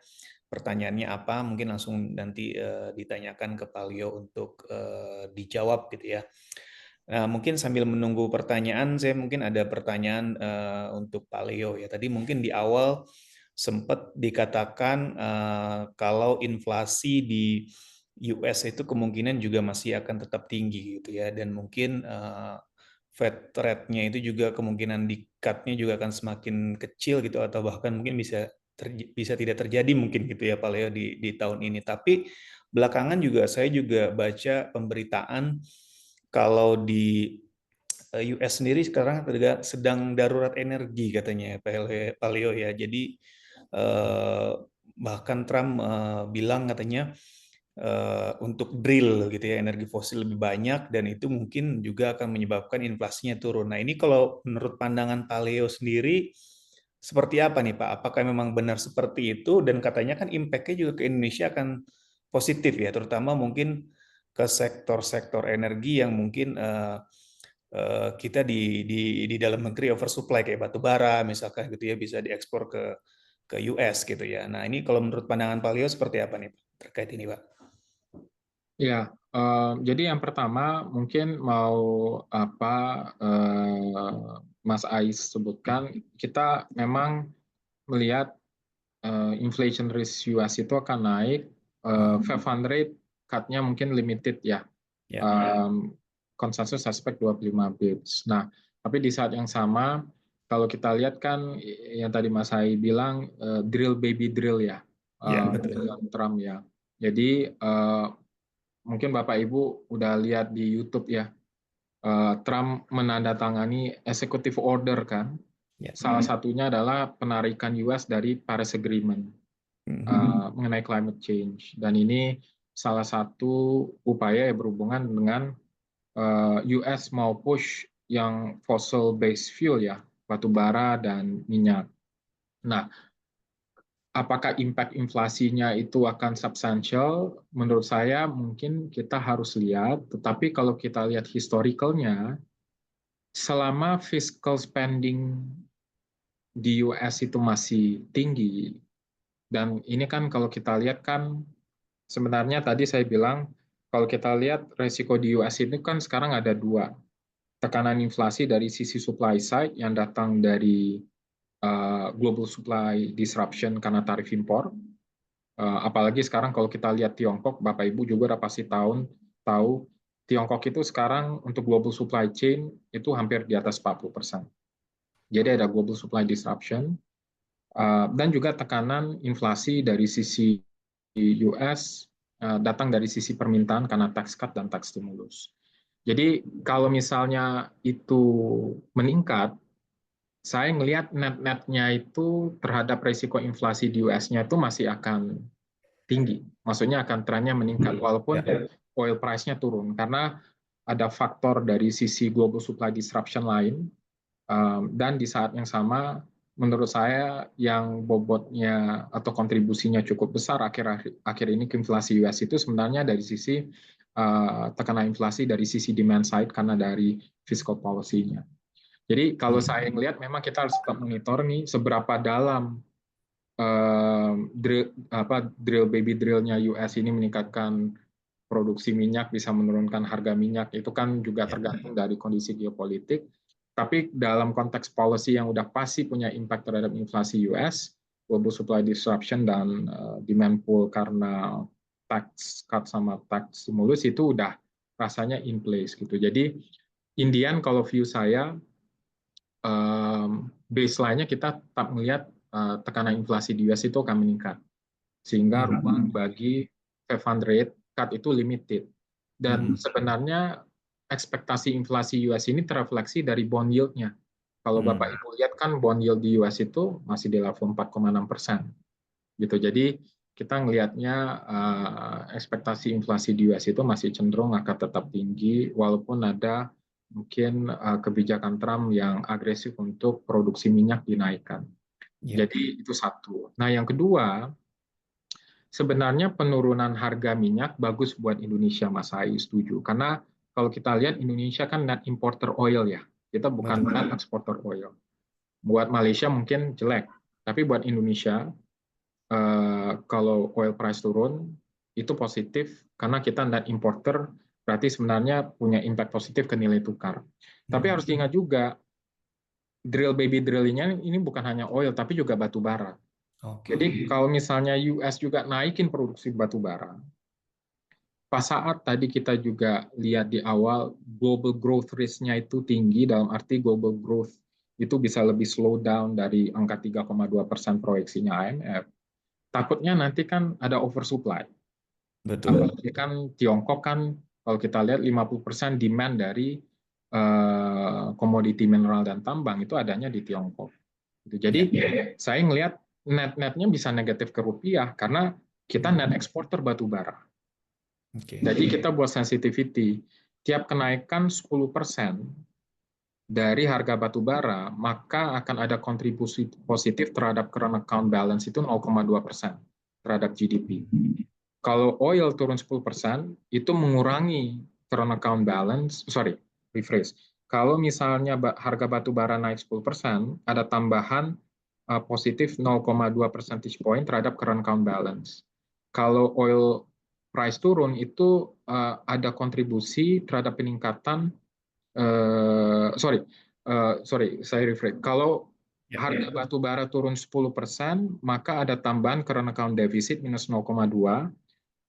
Pertanyaannya apa, mungkin langsung nanti ditanyakan ke Pak Leo untuk dijawab gitu ya. Nah, mungkin sambil menunggu pertanyaan, saya mungkin ada pertanyaan untuk Pak Leo ya. Tadi mungkin di awal sempat dikatakan kalau inflasi di US itu kemungkinan juga masih akan tetap tinggi gitu ya, dan mungkin Fed rate-nya itu juga kemungkinan di cut-nya juga akan semakin kecil gitu, atau bahkan mungkin bisa tidak terjadi mungkin gitu ya Pak Leo di tahun ini. Tapi belakangan juga saya juga baca pemberitaan kalau di US sendiri sekarang sedang darurat energi katanya Pak Leo ya. Jadi bahkan Trump bilang katanya untuk drill gitu ya, energi fosil lebih banyak, dan itu mungkin juga akan menyebabkan inflasinya turun. Nah, ini kalau menurut pandangan Pak Leo sendiri seperti apa nih Pak? Apakah memang benar seperti itu? Dan katanya kan impact-nya juga ke Indonesia akan positif ya, terutama mungkin ke sektor-sektor energi yang mungkin kita di dalam negeri oversupply kayak batu bara misalkan gitu ya, bisa diekspor ke US gitu ya. Nah, ini kalau menurut pandangan Pak Leo seperti apa nih terkait ini Pak? Ya, jadi yang pertama mungkin mau Mas Ais sebutkan, kita memang melihat inflation risk US itu akan naik, Fed fund rate cut-nya mungkin limited ya, konsensus suspek 25 bps. Nah, tapi di saat yang sama, kalau kita lihat kan yang tadi Mas Ai bilang drill baby drill ya, Trump ya. Jadi mungkin Bapak Ibu udah lihat di YouTube ya, Trump menandatangani executive order kan. Salah satunya adalah penarikan US dari Paris Agreement mengenai climate change. Dan ini salah satu upaya yang berhubungan dengan US mau push yang fossil based fuel ya, batu bara dan minyak. Nah, apakah impact inflasinya itu akan substansial? Menurut saya mungkin kita harus lihat, tetapi kalau kita lihat historicalnya, selama fiscal spending di US itu masih tinggi, dan ini kan kalau kita lihat kan sebenarnya tadi saya bilang, kalau kita lihat resiko di US ini kan sekarang ada dua. Tekanan inflasi dari sisi supply side yang datang dari global supply disruption karena tarif impor. Apalagi sekarang kalau kita lihat Tiongkok, Bapak Ibu juga udah pasti tahu Tiongkok itu sekarang untuk global supply chain itu hampir di atas 40%. Jadi ada global supply disruption dan juga tekanan inflasi dari sisi US datang dari sisi permintaan karena tax cut dan tax stimulus. Jadi kalau misalnya itu meningkat, saya ngelihat net-netnya itu terhadap resiko inflasi di US-nya itu masih akan tinggi. Maksudnya akan trennya meningkat walaupun oil price-nya turun karena ada faktor dari sisi global supply disruption lain dan di saat yang sama menurut saya yang bobotnya atau kontribusinya cukup besar akhir ini ke inflasi US itu sebenarnya dari sisi tekanan inflasi dari sisi demand side karena dari fiscal policy-nya. Jadi kalau saya ngelihat memang kita harus tetap monitor nih seberapa dalam drill baby drillnya US ini meningkatkan produksi minyak, bisa menurunkan harga minyak. Itu kan juga tergantung dari kondisi geopolitik. Tapi dalam konteks policy yang udah pasti punya impact terhadap inflasi US, global supply disruption dan demand pull karena tax cut sama tax stimulus itu udah rasanya in place gitu. Jadi Indian kalau view saya baseline-nya kita tetap melihat tekanan inflasi di US itu akan meningkat. Sehingga ruang bagi Fed Fund Rate cut itu limited. Dan sebenarnya ekspektasi inflasi US ini terrefleksi dari bond yield-nya. Kalau Bapak Ibu lihat kan bond yield di US itu masih di level 4,6%. Gitu. Jadi kita ngelihatnya ekspektasi inflasi di US itu masih cenderung akan tetap tinggi walaupun ada mungkin kebijakan Trump yang agresif untuk produksi minyak dinaikkan. Jadi itu satu. Nah, yang kedua, sebenarnya penurunan harga minyak bagus buat Indonesia, Mas Hai, setuju. Karena kalau kita lihat Indonesia kan net importer oil ya. Kita bukan net exporter oil. Buat Malaysia mungkin jelek, tapi buat Indonesia kalau oil price turun itu positif karena kita net importer, berarti sebenarnya punya impact positif ke nilai tukar. Tapi harus diingat juga drill baby drillingnya ini bukan hanya oil tapi juga batu bara. Jadi kalau misalnya US juga naikin produksi batu bara, pas saat tadi kita juga lihat di awal global growth risk-nya itu tinggi, dalam arti global growth itu bisa lebih slow down dari angka 3,2% proyeksinya IMF. Takutnya nanti kan ada oversupply. Betul. Apalagi kan Tiongkok kan kalau kita lihat 50% demand dari komoditi mineral dan tambang itu adanya di Tiongkok. Jadi saya ngelihat net-netnya bisa negatif ke rupiah karena kita net eksporter batu bara. Jadi kita buat sensitivity, tiap kenaikan 10% dari harga batu bara, maka akan ada kontribusi positif terhadap current account balance itu 0,2% terhadap GDP. Kalau oil turun 10%, itu mengurangi current account balance, kalau misalnya harga batu bara naik 10%, ada tambahan positif 0,2 percentage point terhadap current account balance. Kalau oil price turun itu ada kontribusi terhadap peningkatan kalau harga batu bara turun 10%, maka ada tambahan current account deficit minus 0,2.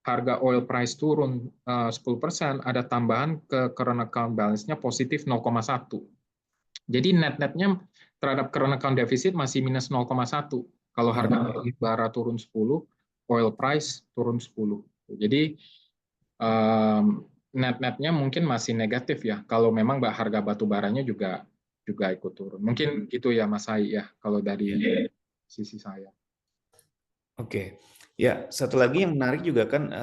Harga oil price turun 10%, ada tambahan ke current account balance-nya positif 0,1. Jadi net-netnya terhadap current account deficit masih minus 0,1. Kalau harga bara turun 10, oil price turun 10. Jadi net-netnya mungkin masih negatif ya. Kalau memang harga batu baranya juga ikut turun. Mungkin gitu ya Mas Hai ya, kalau dari sisi saya. Oke. Ya, satu lagi yang menarik juga kan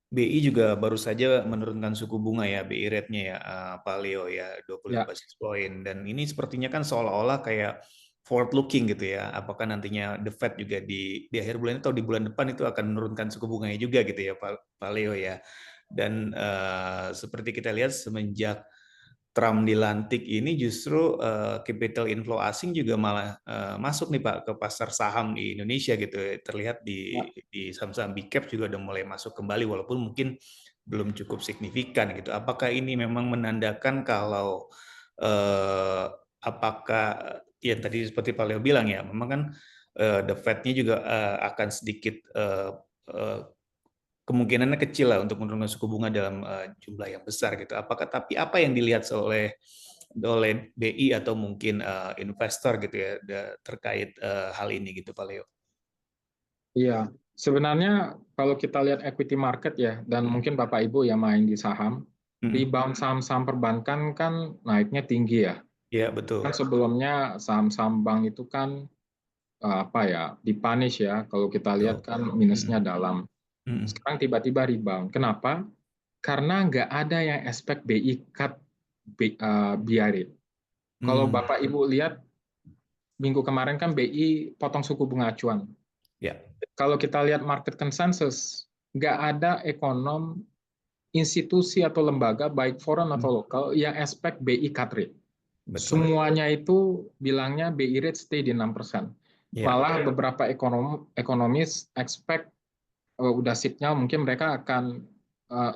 BI juga baru saja menurunkan suku bunga ya, BI rate-nya ya, Pak Leo ya, 25 basis point. Dan ini sepertinya kan seolah-olah kayak forward looking gitu ya. Apakah nantinya The Fed juga di akhir bulan atau di bulan depan itu akan menurunkan suku bunganya juga gitu ya, Pak Leo ya. Dan seperti kita lihat semenjak Trump dilantik ini justru capital inflow asing juga malah masuk nih Pak ke pasar saham di Indonesia gitu. Terlihat di saham-saham big cap juga udah mulai masuk kembali walaupun mungkin belum cukup signifikan gitu. Apakah ini memang menandakan kalau apakah ya tadi seperti Pak Leo bilang ya, memang kan the Fed-nya juga akan sedikit kemungkinannya kecil lah untuk menurunkan suku bunga dalam jumlah yang besar gitu. Tapi apa yang dilihat oleh BI atau mungkin investor gitu ya terkait hal ini gitu Pak Leo? Iya, sebenarnya kalau kita lihat equity market ya, dan mungkin Bapak Ibu yang main di saham, rebound saham-saham perbankan kan naiknya tinggi ya. Iya, betul. Kan sebelumnya saham-saham bank itu kan dipunish ya, kalau kita lihat kan minusnya dalam. Sekarang tiba-tiba rebound. Kenapa? Karena nggak ada yang expect BI cut BI rate. Kalau Bapak Ibu lihat minggu kemarin kan BI potong suku bunga acuan. Kalau kita lihat market consensus, nggak ada ekonom, institusi atau lembaga baik foreign atau lokal yang expect BI cut rate. Betul. Semuanya itu bilangnya BI rate stay di 6%. Ya. Malah beberapa ekonomis expect udah signal mungkin mereka akan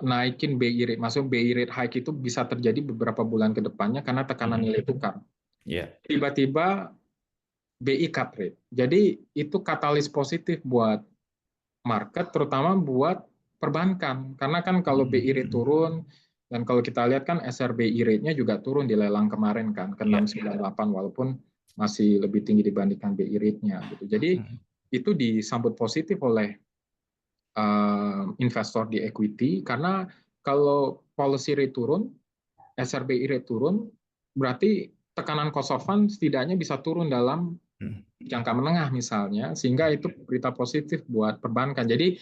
naikin BI rate. Maksudnya BI rate hike itu bisa terjadi beberapa bulan ke depannya karena tekanan nilai tukar. Ya. Tiba-tiba BI cut rate. Jadi itu katalis positif buat market, terutama buat perbankan. Karena kan kalau BI rate turun, dan kalau kita lihat kan SRBI rate-nya juga turun di lelang kemarin kan, ke 698, walaupun masih lebih tinggi dibandingkan BI rate-nya. Gitu. Jadi itu disambut positif oleh investor di equity, karena kalau policy rate turun, SRBI rate turun, berarti tekanan cost of fund setidaknya bisa turun dalam jangka menengah misalnya, sehingga itu berita positif buat perbankan. Jadi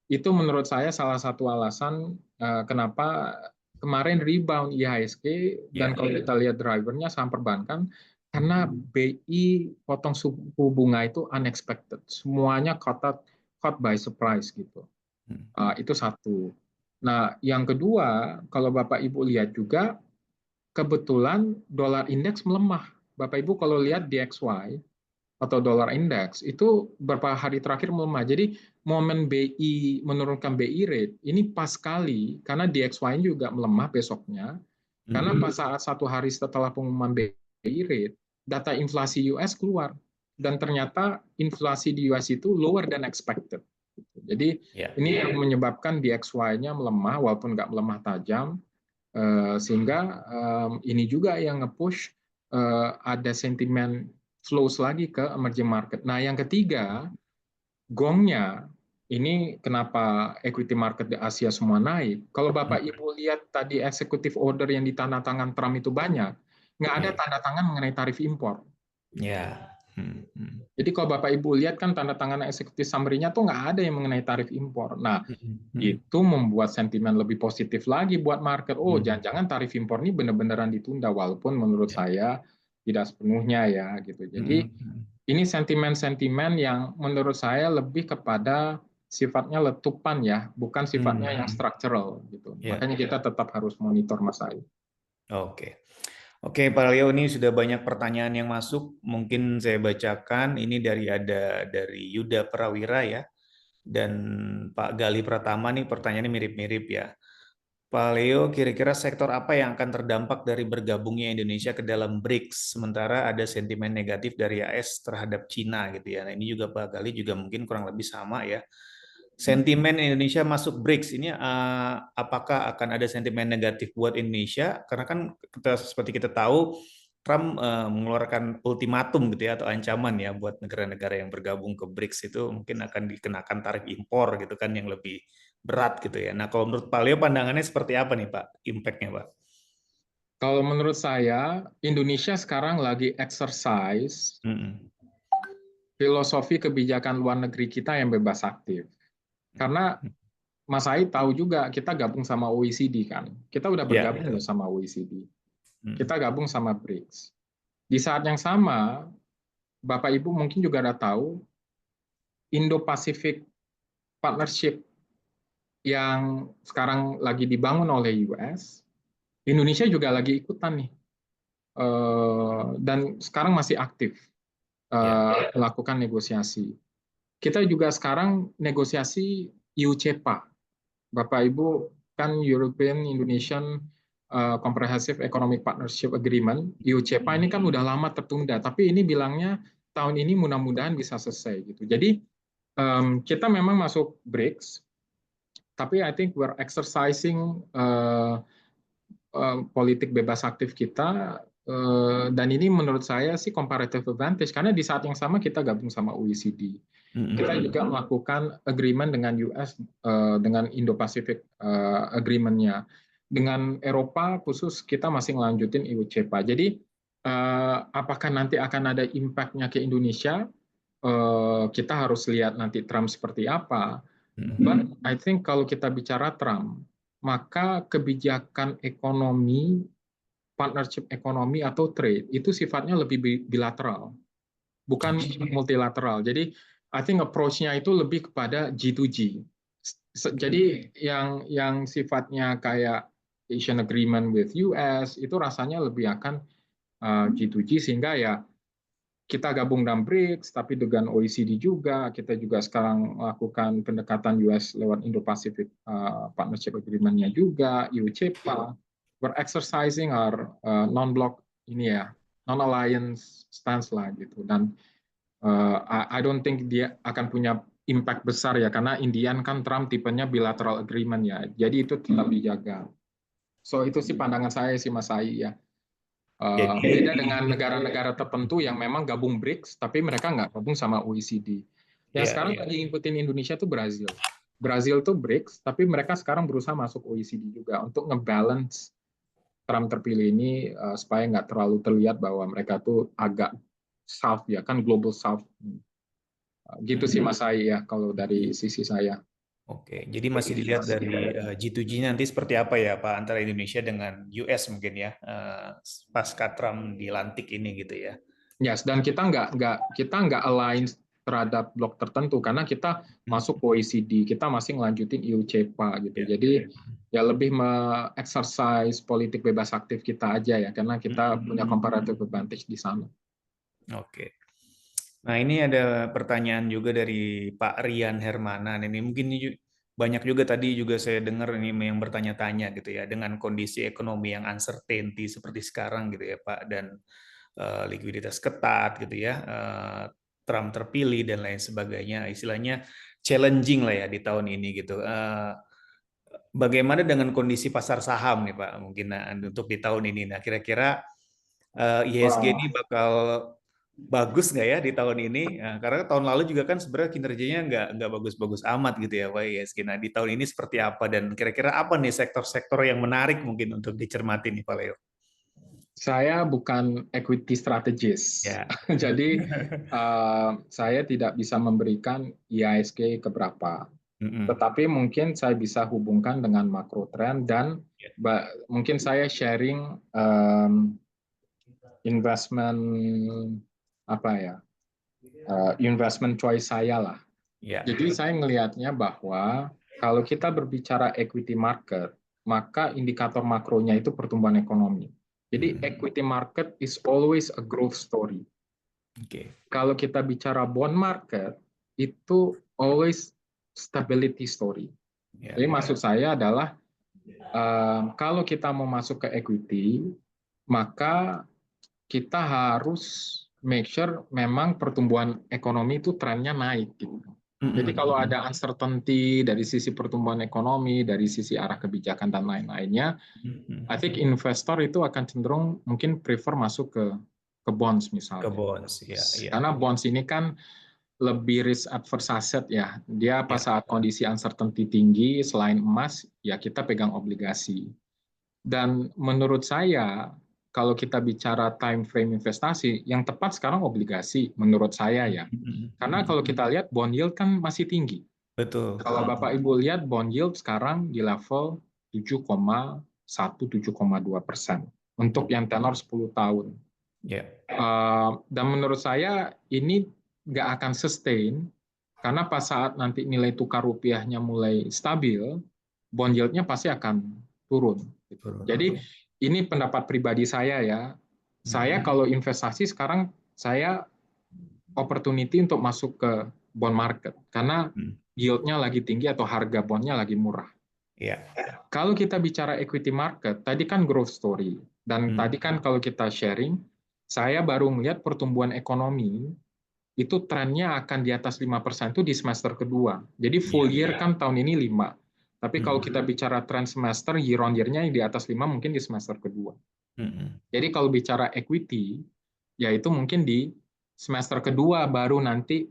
itu menurut saya salah satu alasan kenapa kemarin rebound IHSG, dan kalau kita lihat drivernya saham perbankan, karena BI potong suku bunga itu unexpected, semuanya caught by surprise gitu. Itu satu. Nah, yang kedua, kalau Bapak Ibu lihat juga, kebetulan dolar indeks melemah. Bapak Ibu kalau lihat DXY atau dolar indeks itu beberapa hari terakhir melemah. Jadi momen BI menurunkan BI rate ini pas sekali karena DXY juga melemah besoknya. Karena pas saat satu hari setelah pengumuman BI rate, data inflasi US keluar dan ternyata inflasi di US itu lower than expected. Jadi ini yang menyebabkan DXY-nya melemah walaupun nggak melemah tajam, sehingga ini juga yang nge-push ada sentimen flows lagi ke emerging market. Nah, yang ketiga, gongnya, ini kenapa equity market di Asia semua naik. Kalau Bapak Ibu lihat tadi executive order yang ditandatangan Trump itu banyak, nggak ada tanda tangan mengenai tarif impor. Ya. Jadi kalau Bapak Ibu lihat kan tanda tangan executive summary-nya tuh nggak ada yang mengenai tarif impor. Nah, itu membuat sentimen lebih positif lagi buat market. Oh, jangan-jangan tarif impor ini benar-benaran ditunda, walaupun menurut saya tidak sepenuhnya ya gitu. Jadi ini sentimen-sentimen yang menurut saya lebih kepada sifatnya letupan ya, bukan sifatnya yang structural gitu. Makanya kita tetap harus monitor Mas Ayu. Oke. Oke, Pak Leo, ini sudah banyak pertanyaan yang masuk. Mungkin saya bacakan. Ini dari Yuda Prawira ya. Dan Pak Gali Pratama nih pertanyaannya mirip-mirip ya. Pak Leo, kira-kira sektor apa yang akan terdampak dari bergabungnya Indonesia ke dalam BRICS? Sementara ada sentimen negatif dari AS terhadap Cina gitu ya. Nah, ini juga Pak Gali juga mungkin kurang lebih sama ya. Sentimen Indonesia masuk BRICS ini apakah akan ada sentimen negatif buat Indonesia? Karena kan seperti kita tahu Trump mengeluarkan ultimatum gitu ya atau ancaman ya buat negara-negara yang bergabung ke BRICS itu mungkin akan dikenakan tarif impor gitu kan yang lebih berat gitu ya. Nah, kalau menurut Pak Leo pandangannya seperti apa nih Pak impact-nya Pak? Kalau menurut saya Indonesia sekarang lagi exercise filosofi kebijakan luar negeri kita yang bebas aktif. Karena Mas Said tahu juga kita gabung sama OECD kan. Kita udah bergabung sama OECD. Kita gabung sama BRICS. Di saat yang sama, Bapak Ibu mungkin juga udah tahu Indo-Pacific Partnership yang sekarang lagi dibangun oleh US, Indonesia juga lagi ikutan nih. Dan sekarang masih aktif melakukan negosiasi. Kita juga sekarang negosiasi EU-CEPA. Bapak Ibu kan European Indonesian Comprehensive Economic Partnership Agreement, EU-CEPA ini kan udah lama tertunda, tapi ini bilangnya tahun ini mudah-mudahan bisa selesai gitu. Jadi kita memang masuk BRICS, tapi I think we're exercising politik bebas aktif kita, dan ini menurut saya sih comparative advantage karena di saat yang sama kita gabung sama OECD. Kita juga melakukan agreement dengan US dengan Indo-Pacific agreement-nya. Dengan Eropa khusus kita masih ngelanjutin EU-CEPA. Jadi apakah nanti akan ada impact-nya ke Indonesia? Kita harus lihat nanti Trump seperti apa. But I think kalau kita bicara Trump, maka kebijakan ekonomi, partnership ekonomi atau trade itu sifatnya lebih bilateral, bukan multilateral. Jadi I think approach-nya itu lebih kepada G2G. Jadi yang sifatnya kayak Asian Agreement with US itu rasanya lebih akan G2G, sehingga ya kita gabung dalam BRICS, tapi dengan OECD juga, kita juga sekarang melakukan pendekatan US lewat Indo-Pacific Partnership Agreement-nya juga, EU-CEPA. We're exercising our non-block ini ya, non-alliance stance lah gitu. Dan I don't think dia akan punya impact besar ya, karena Indian kan Trump tipenya bilateral agreement ya, jadi itu tetap dijaga. So itu sih pandangan saya sih Mas Ai ya. Beda dengan negara-negara tertentu yang memang gabung BRICS, tapi mereka nggak gabung sama OECD. Yang sekarang lagi ngikutin Indonesia tuh Brazil. Brazil tuh BRICS, tapi mereka sekarang berusaha masuk OECD juga untuk ngebalance Trump terpilih ini supaya nggak terlalu terlihat bahwa mereka tuh agak South ya, kan global South. Gitu sih Mas Ai ya, kalau dari sisi saya. Oke, jadi masih dilihat dari G2G nanti seperti apa ya Pak, antara Indonesia dengan US mungkin ya, pasca Trump dilantik ini gitu ya. Yes, dan kita nggak align terhadap blok tertentu karena kita masuk OECD, kita masih ngelanjutin EU-CEPA gitu. Jadi ya lebih me-exercise politik bebas aktif kita aja ya, karena kita punya comparative advantage di sana. Oke. Nah, ini ada pertanyaan juga dari Pak Rian Hermanan. Ini mungkin banyak juga tadi juga saya dengar ini yang bertanya-tanya gitu ya, dengan kondisi ekonomi yang uncertainty seperti sekarang gitu ya Pak, dan likuiditas ketat gitu ya, Trump terpilih dan lain sebagainya, istilahnya challenging lah ya di tahun ini gitu. Bagaimana dengan kondisi pasar saham nih Pak, mungkin untuk di tahun ini? Nah, kira-kira IHSG ini bakal bagus nggak ya di tahun ini? Nah, karena tahun lalu juga kan sebenarnya kinerjanya nggak bagus-bagus amat gitu ya Pak IHSG. Nah, di tahun ini seperti apa dan kira-kira apa nih sektor-sektor yang menarik mungkin untuk dicermati nih Pak Leo? Saya bukan equity strategist, jadi saya tidak bisa memberikan IHSG keberapa. Tetapi mungkin saya bisa hubungkan dengan makro trend dan mungkin saya sharing investment investment choice saya lah. Jadi saya melihatnya bahwa kalau kita berbicara equity market, maka indikator makronya itu pertumbuhan ekonomi. Jadi equity market is always a growth story. Kalau kita bicara bond market, itu always stability story. Jadi maksud saya adalah kalau kita mau masuk ke equity, maka kita harus make sure memang pertumbuhan ekonomi itu trennya naik gitu. Jadi kalau ada uncertainty dari sisi pertumbuhan ekonomi, dari sisi arah kebijakan dan lain-lainnya, I think investor itu akan cenderung mungkin prefer masuk ke bonds misalnya. Ke bonds, ya. Karena bonds ini kan lebih risk adverse asset ya. Dia pas saat kondisi uncertainty tinggi, selain emas, ya kita pegang obligasi. Dan menurut saya, kalau kita bicara time frame investasi, yang tepat sekarang obligasi, menurut saya ya. Karena kalau kita lihat bond yield kan masih tinggi. Betul. Kalau Bapak Ibu lihat bond yield sekarang di level 7,1-7,2% untuk yang tenor 10 tahun. Dan menurut saya ini nggak akan sustain, karena pas saat nanti nilai tukar rupiahnya mulai stabil, bond yield-nya pasti akan turun. Jadi ini pendapat pribadi saya ya. Saya kalau investasi sekarang saya opportunity untuk masuk ke bond market karena yield-nya lagi tinggi atau harga bondnya lagi murah. Kalau kita bicara equity market, tadi kan growth story. Dan tadi kan kalau kita sharing, saya baru melihat pertumbuhan ekonomi itu trennya akan di atas 5% itu di semester kedua. Jadi full year kan tahun ini 5. Tapi kalau kita bicara tren semester, year on year-nya di atas 5 mungkin di semester kedua. Jadi kalau bicara equity, ya itu mungkin di semester kedua baru nanti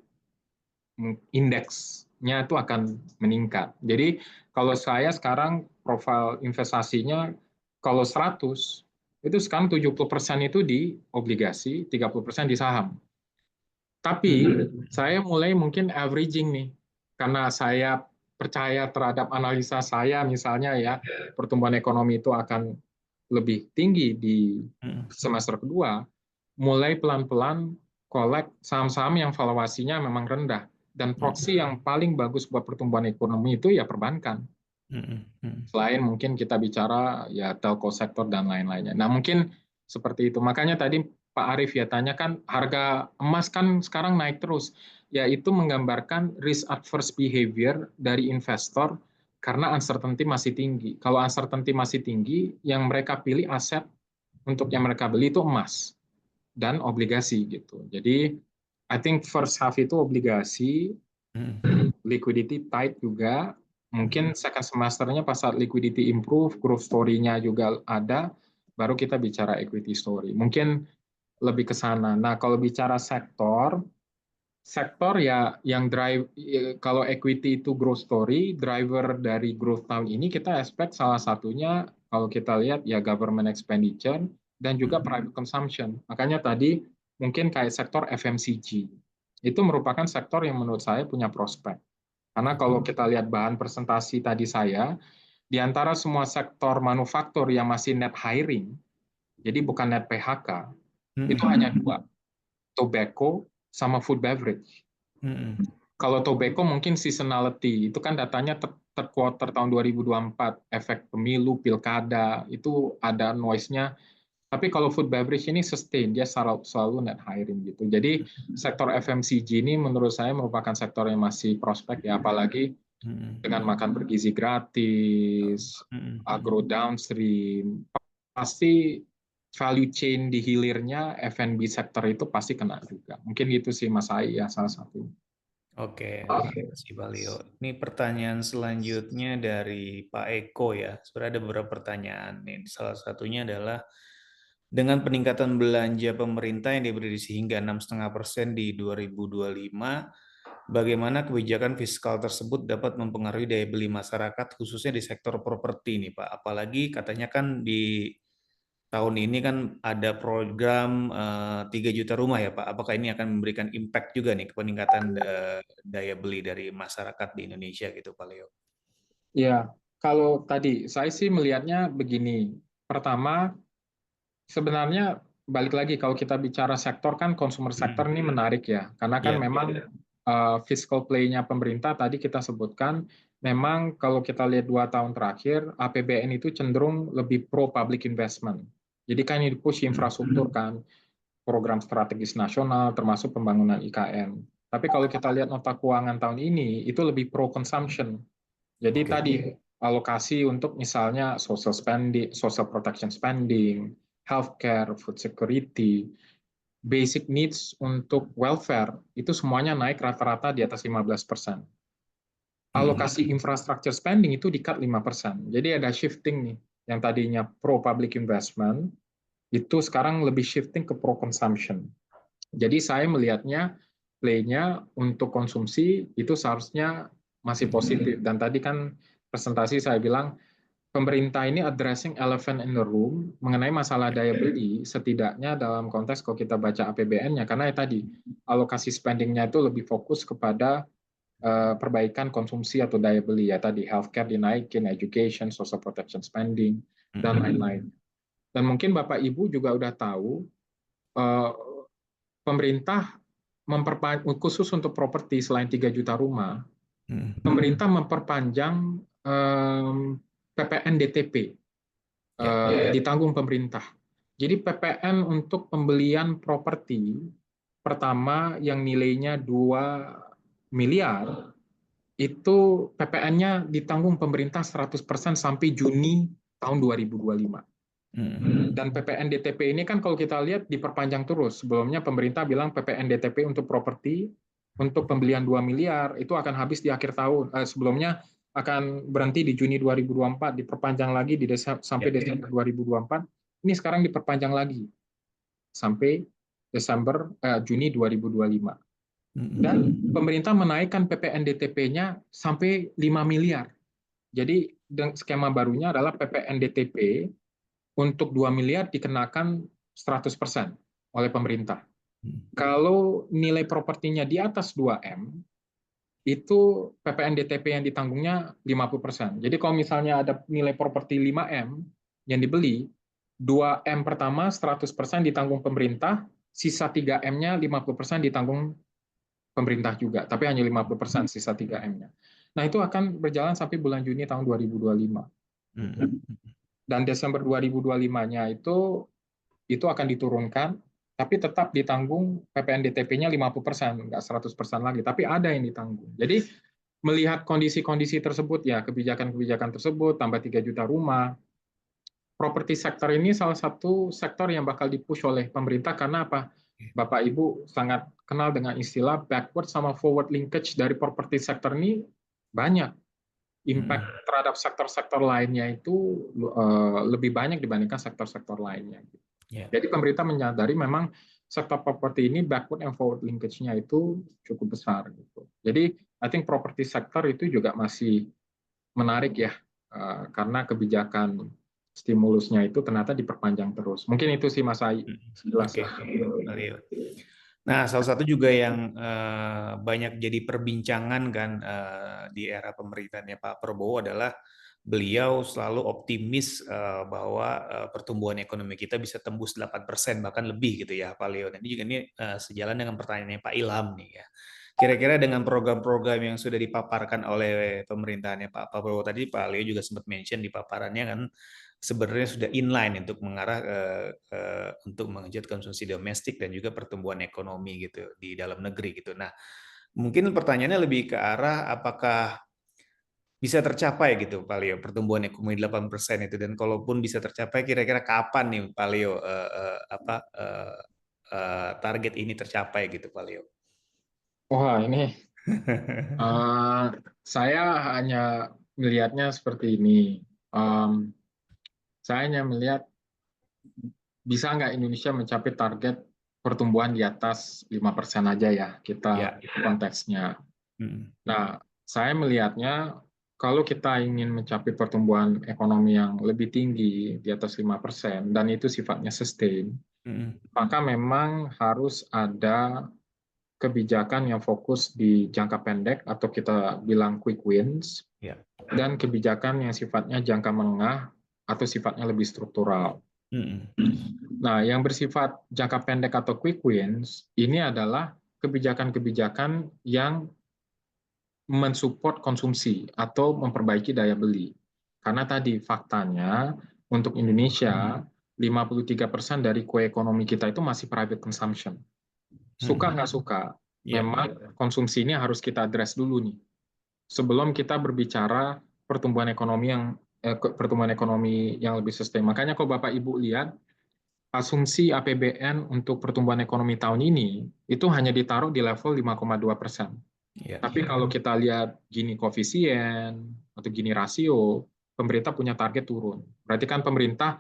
indeksnya itu akan meningkat. Jadi kalau saya sekarang profil investasinya, kalau 100, itu sekarang 70% itu di obligasi, 30% di saham. Tapi saya mulai mungkin averaging nih, karena saya percaya terhadap analisa saya, misalnya ya pertumbuhan ekonomi itu akan lebih tinggi di semester kedua, mulai pelan-pelan collect saham-saham yang valuasinya memang rendah. Dan proxy yang paling bagus buat pertumbuhan ekonomi itu ya perbankan. Selain mungkin kita bicara ya telco sektor dan lain-lainnya. Nah mungkin Seperti itu. Makanya tadi Pak Arief ya tanyakan harga emas kan sekarang naik terus. Yaitu menggambarkan risk adverse behavior dari investor karena uncertainty masih tinggi. Kalau uncertainty masih tinggi, yang mereka pilih aset untuk yang mereka beli itu emas dan obligasi gitu. Jadi I think first half itu obligasi, liquidity tight juga. Mungkin second semesternya pas saat liquidity improve, growth story-nya juga ada, baru kita bicara equity story. Mungkin lebih ke sana. Nah, kalau bicara sektor ya yang drive, kalau equity itu growth story, driver dari growth tahun ini kita expect salah satunya kalau kita lihat ya government expenditure dan juga private consumption. Makanya tadi mungkin kayak sektor FMCG itu merupakan sektor yang menurut saya punya prospek. Karena kalau kita lihat bahan presentasi tadi saya, di antara semua sektor manufaktur yang masih net hiring, jadi bukan net PHK, itu hanya dua, tobacco sama food beverage. Kalau tobacco mungkin seasonality, itu kan datanya third quarter tahun 2024, efek pemilu, pilkada, itu ada noise-nya. Tapi kalau food beverage ini sustain, dia selalu net hiring gitu. Jadi sektor FMCG ini menurut saya merupakan sektor yang masih prospek ya, apalagi dengan makan bergizi gratis, agro downstream, pasti value chain di hilirnya F&B sektor itu pasti kena juga. Mungkin gitu sih Mas Ai ya salah satu. Oke, terima kasih Pak Leo. Ini pertanyaan selanjutnya dari Pak Eko ya. Sebenarnya ada beberapa pertanyaan. Nih, salah satunya adalah dengan peningkatan belanja pemerintah yang diprediksi hingga 6,5% di 2025, bagaimana kebijakan fiskal tersebut dapat mempengaruhi daya beli masyarakat khususnya di sektor properti nih Pak. Apalagi katanya kan di tahun ini kan ada program 3 juta rumah ya Pak. Apakah ini akan memberikan impact juga nih ke peningkatan daya beli dari masyarakat di Indonesia gitu Pak Leo? Ya, kalau tadi saya sih melihatnya begini. Pertama, sebenarnya balik lagi kalau kita bicara sektor kan consumer sector ini menarik ya. Karena kan memang fiscal play-nya pemerintah tadi kita sebutkan memang kalau kita lihat 2 tahun terakhir APBN itu cenderung lebih pro public investment. Jadi kan ini push infrastruktur kan, program strategis nasional termasuk pembangunan IKN. Tapi kalau kita lihat nota keuangan tahun ini itu lebih pro consumption. Jadi tadi alokasi untuk misalnya social spending, social protection spending, healthcare, food security, basic needs untuk welfare itu semuanya naik rata-rata di atas 15%. Alokasi infrastructure spending itu di-cut 5%. Jadi ada shifting nih, yang tadinya pro public investment itu sekarang lebih shifting ke pro consumption. Jadi saya melihatnya play-nya untuk konsumsi itu seharusnya masih positif. Dan tadi kan presentasi saya bilang pemerintah ini addressing elephant in the room mengenai masalah daya beli setidaknya dalam konteks kalau kita baca APBN-nya karena tadi alokasi spending-nya itu lebih fokus kepada perbaikan konsumsi atau daya beli ya tadi healthcare dinaikin, education, social protection spending dan lain-lain. Dan mungkin Bapak Ibu juga udah tahu pemerintah khusus untuk properti selain 3 juta rumah, pemerintah memperpanjang PPN DTP ditanggung pemerintah. Jadi PPN untuk pembelian properti pertama yang nilainya 2 miliar itu PPN-nya ditanggung pemerintah 100% sampai Juni tahun 2025. Dan PPN DTP ini kan kalau kita lihat diperpanjang terus. Sebelumnya pemerintah bilang PPN DTP untuk properti untuk pembelian 2 miliar itu akan habis di akhir tahun. Sebelumnya akan berhenti di Juni 2024, diperpanjang lagi sampai Desember 2024. Ini sekarang diperpanjang lagi sampai Juni 2025. Dan pemerintah menaikkan PPN DTP-nya sampai 5 miliar. Jadi skema barunya adalah PPN DTP untuk 2 miliar dikenakan 100% oleh pemerintah. Kalau nilai propertinya di atas 2M, itu PPN DTP yang ditanggungnya 50%. Jadi kalau misalnya ada nilai properti 5M yang dibeli, 2M pertama 100% ditanggung pemerintah, sisa 3M-nya 50% ditanggung pemerintah juga, tapi hanya 50% sisa 3M-nya. Nah, itu akan berjalan sampai bulan Juni tahun 2025. Dan Desember 2025-nya itu itu akan diturunkan, tapi tetap ditanggung PPNBTP-nya 50%, nggak 100% lagi, tapi ada yang ditanggung. Jadi melihat kondisi-kondisi tersebut, ya kebijakan-kebijakan tersebut, tambah 3 juta rumah, properti sektor ini salah satu sektor yang bakal dipush oleh pemerintah karena apa? Bapak Ibu sangat kenal dengan istilah backward sama forward linkage dari properti sektor ini banyak. Impact terhadap sektor-sektor lainnya itu lebih banyak dibandingkan sektor-sektor lainnya. Yeah. Jadi pemerintah menyadari memang sektor properti ini backward and forward linkage-nya itu cukup besar. Gitu. Jadi I think properti sektor itu juga masih menarik ya, karena kebijakan stimulusnya itu ternyata diperpanjang terus. Mungkin itu sih Mas Ai. Jelas Oke. ya. Nah, salah satu juga yang banyak jadi perbincangan kan di era pemerintahannya Pak Prabowo adalah beliau selalu optimis bahwa pertumbuhan ekonomi kita bisa tembus 8% bahkan lebih gitu ya Pak Leo. Dan ini juga sejalan dengan pertanyaannya Pak Ilham nih ya. Kira-kira dengan program-program yang sudah dipaparkan oleh pemerintahannya Pak Prabowo tadi, Pak Leo juga sempat mention di paparannya kan sebenarnya sudah inline untuk mengarah untuk mengejut konsumsi domestik dan juga pertumbuhan ekonomi gitu di dalam negeri gitu. Nah, mungkin pertanyaannya lebih ke arah apakah bisa tercapai gitu Pak Leo pertumbuhan ekonomi 8% itu, dan kalaupun bisa tercapai kira-kira kapan nih Pak Leo target ini tercapai gitu Pak Leo? Wah, ini saya hanya melihatnya seperti ini. Saya hanya melihat bisa nggak Indonesia mencapai target pertumbuhan di atas 5% aja ya, kita konteksnya. Nah, saya melihatnya kalau kita ingin mencapai pertumbuhan ekonomi yang lebih tinggi di atas 5% dan itu sifatnya sustain, maka memang harus ada kebijakan yang fokus di jangka pendek atau kita bilang quick wins, dan kebijakan yang sifatnya jangka menengah atau sifatnya lebih struktural. Nah, yang bersifat jangka pendek atau quick wins ini adalah kebijakan-kebijakan yang mensupport konsumsi atau memperbaiki daya beli. Karena tadi faktanya untuk Indonesia 53% dari kue ekonomi kita itu masih private consumption. Suka nggak suka, memang konsumsi ini harus kita address dulu nih. Sebelum kita berbicara pertumbuhan ekonomi yang lebih sustain. Makanya kalau Bapak Ibu lihat asumsi APBN untuk pertumbuhan ekonomi tahun ini itu hanya ditaruh di level 5,2%. Tapi kalau kita lihat Gini koefisien atau Gini rasio, pemerintah punya target turun. Berarti kan pemerintah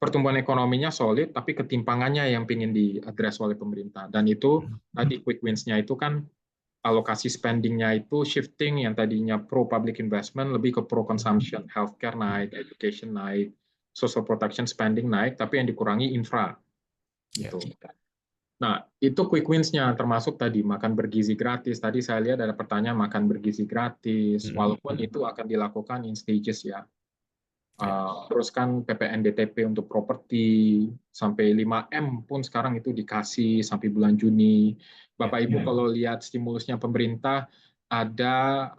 pertumbuhan ekonominya solid, tapi ketimpangannya yang ingin diadres oleh pemerintah. Dan itu tadi quick wins-nya itu kan alokasi spending-nya itu shifting yang tadinya pro public investment lebih ke pro consumption, healthcare naik, education naik, social protection spending naik, tapi yang dikurangi infra. Gitu. Nah, itu quick wins-nya termasuk tadi makan bergizi gratis. Tadi saya lihat ada pertanyaan makan bergizi gratis, walaupun itu akan dilakukan in stages ya. Terus kan PPNBTP untuk properti sampai 5M pun sekarang itu dikasih sampai bulan Juni. Bapak Ibu kalau lihat stimulusnya pemerintah ada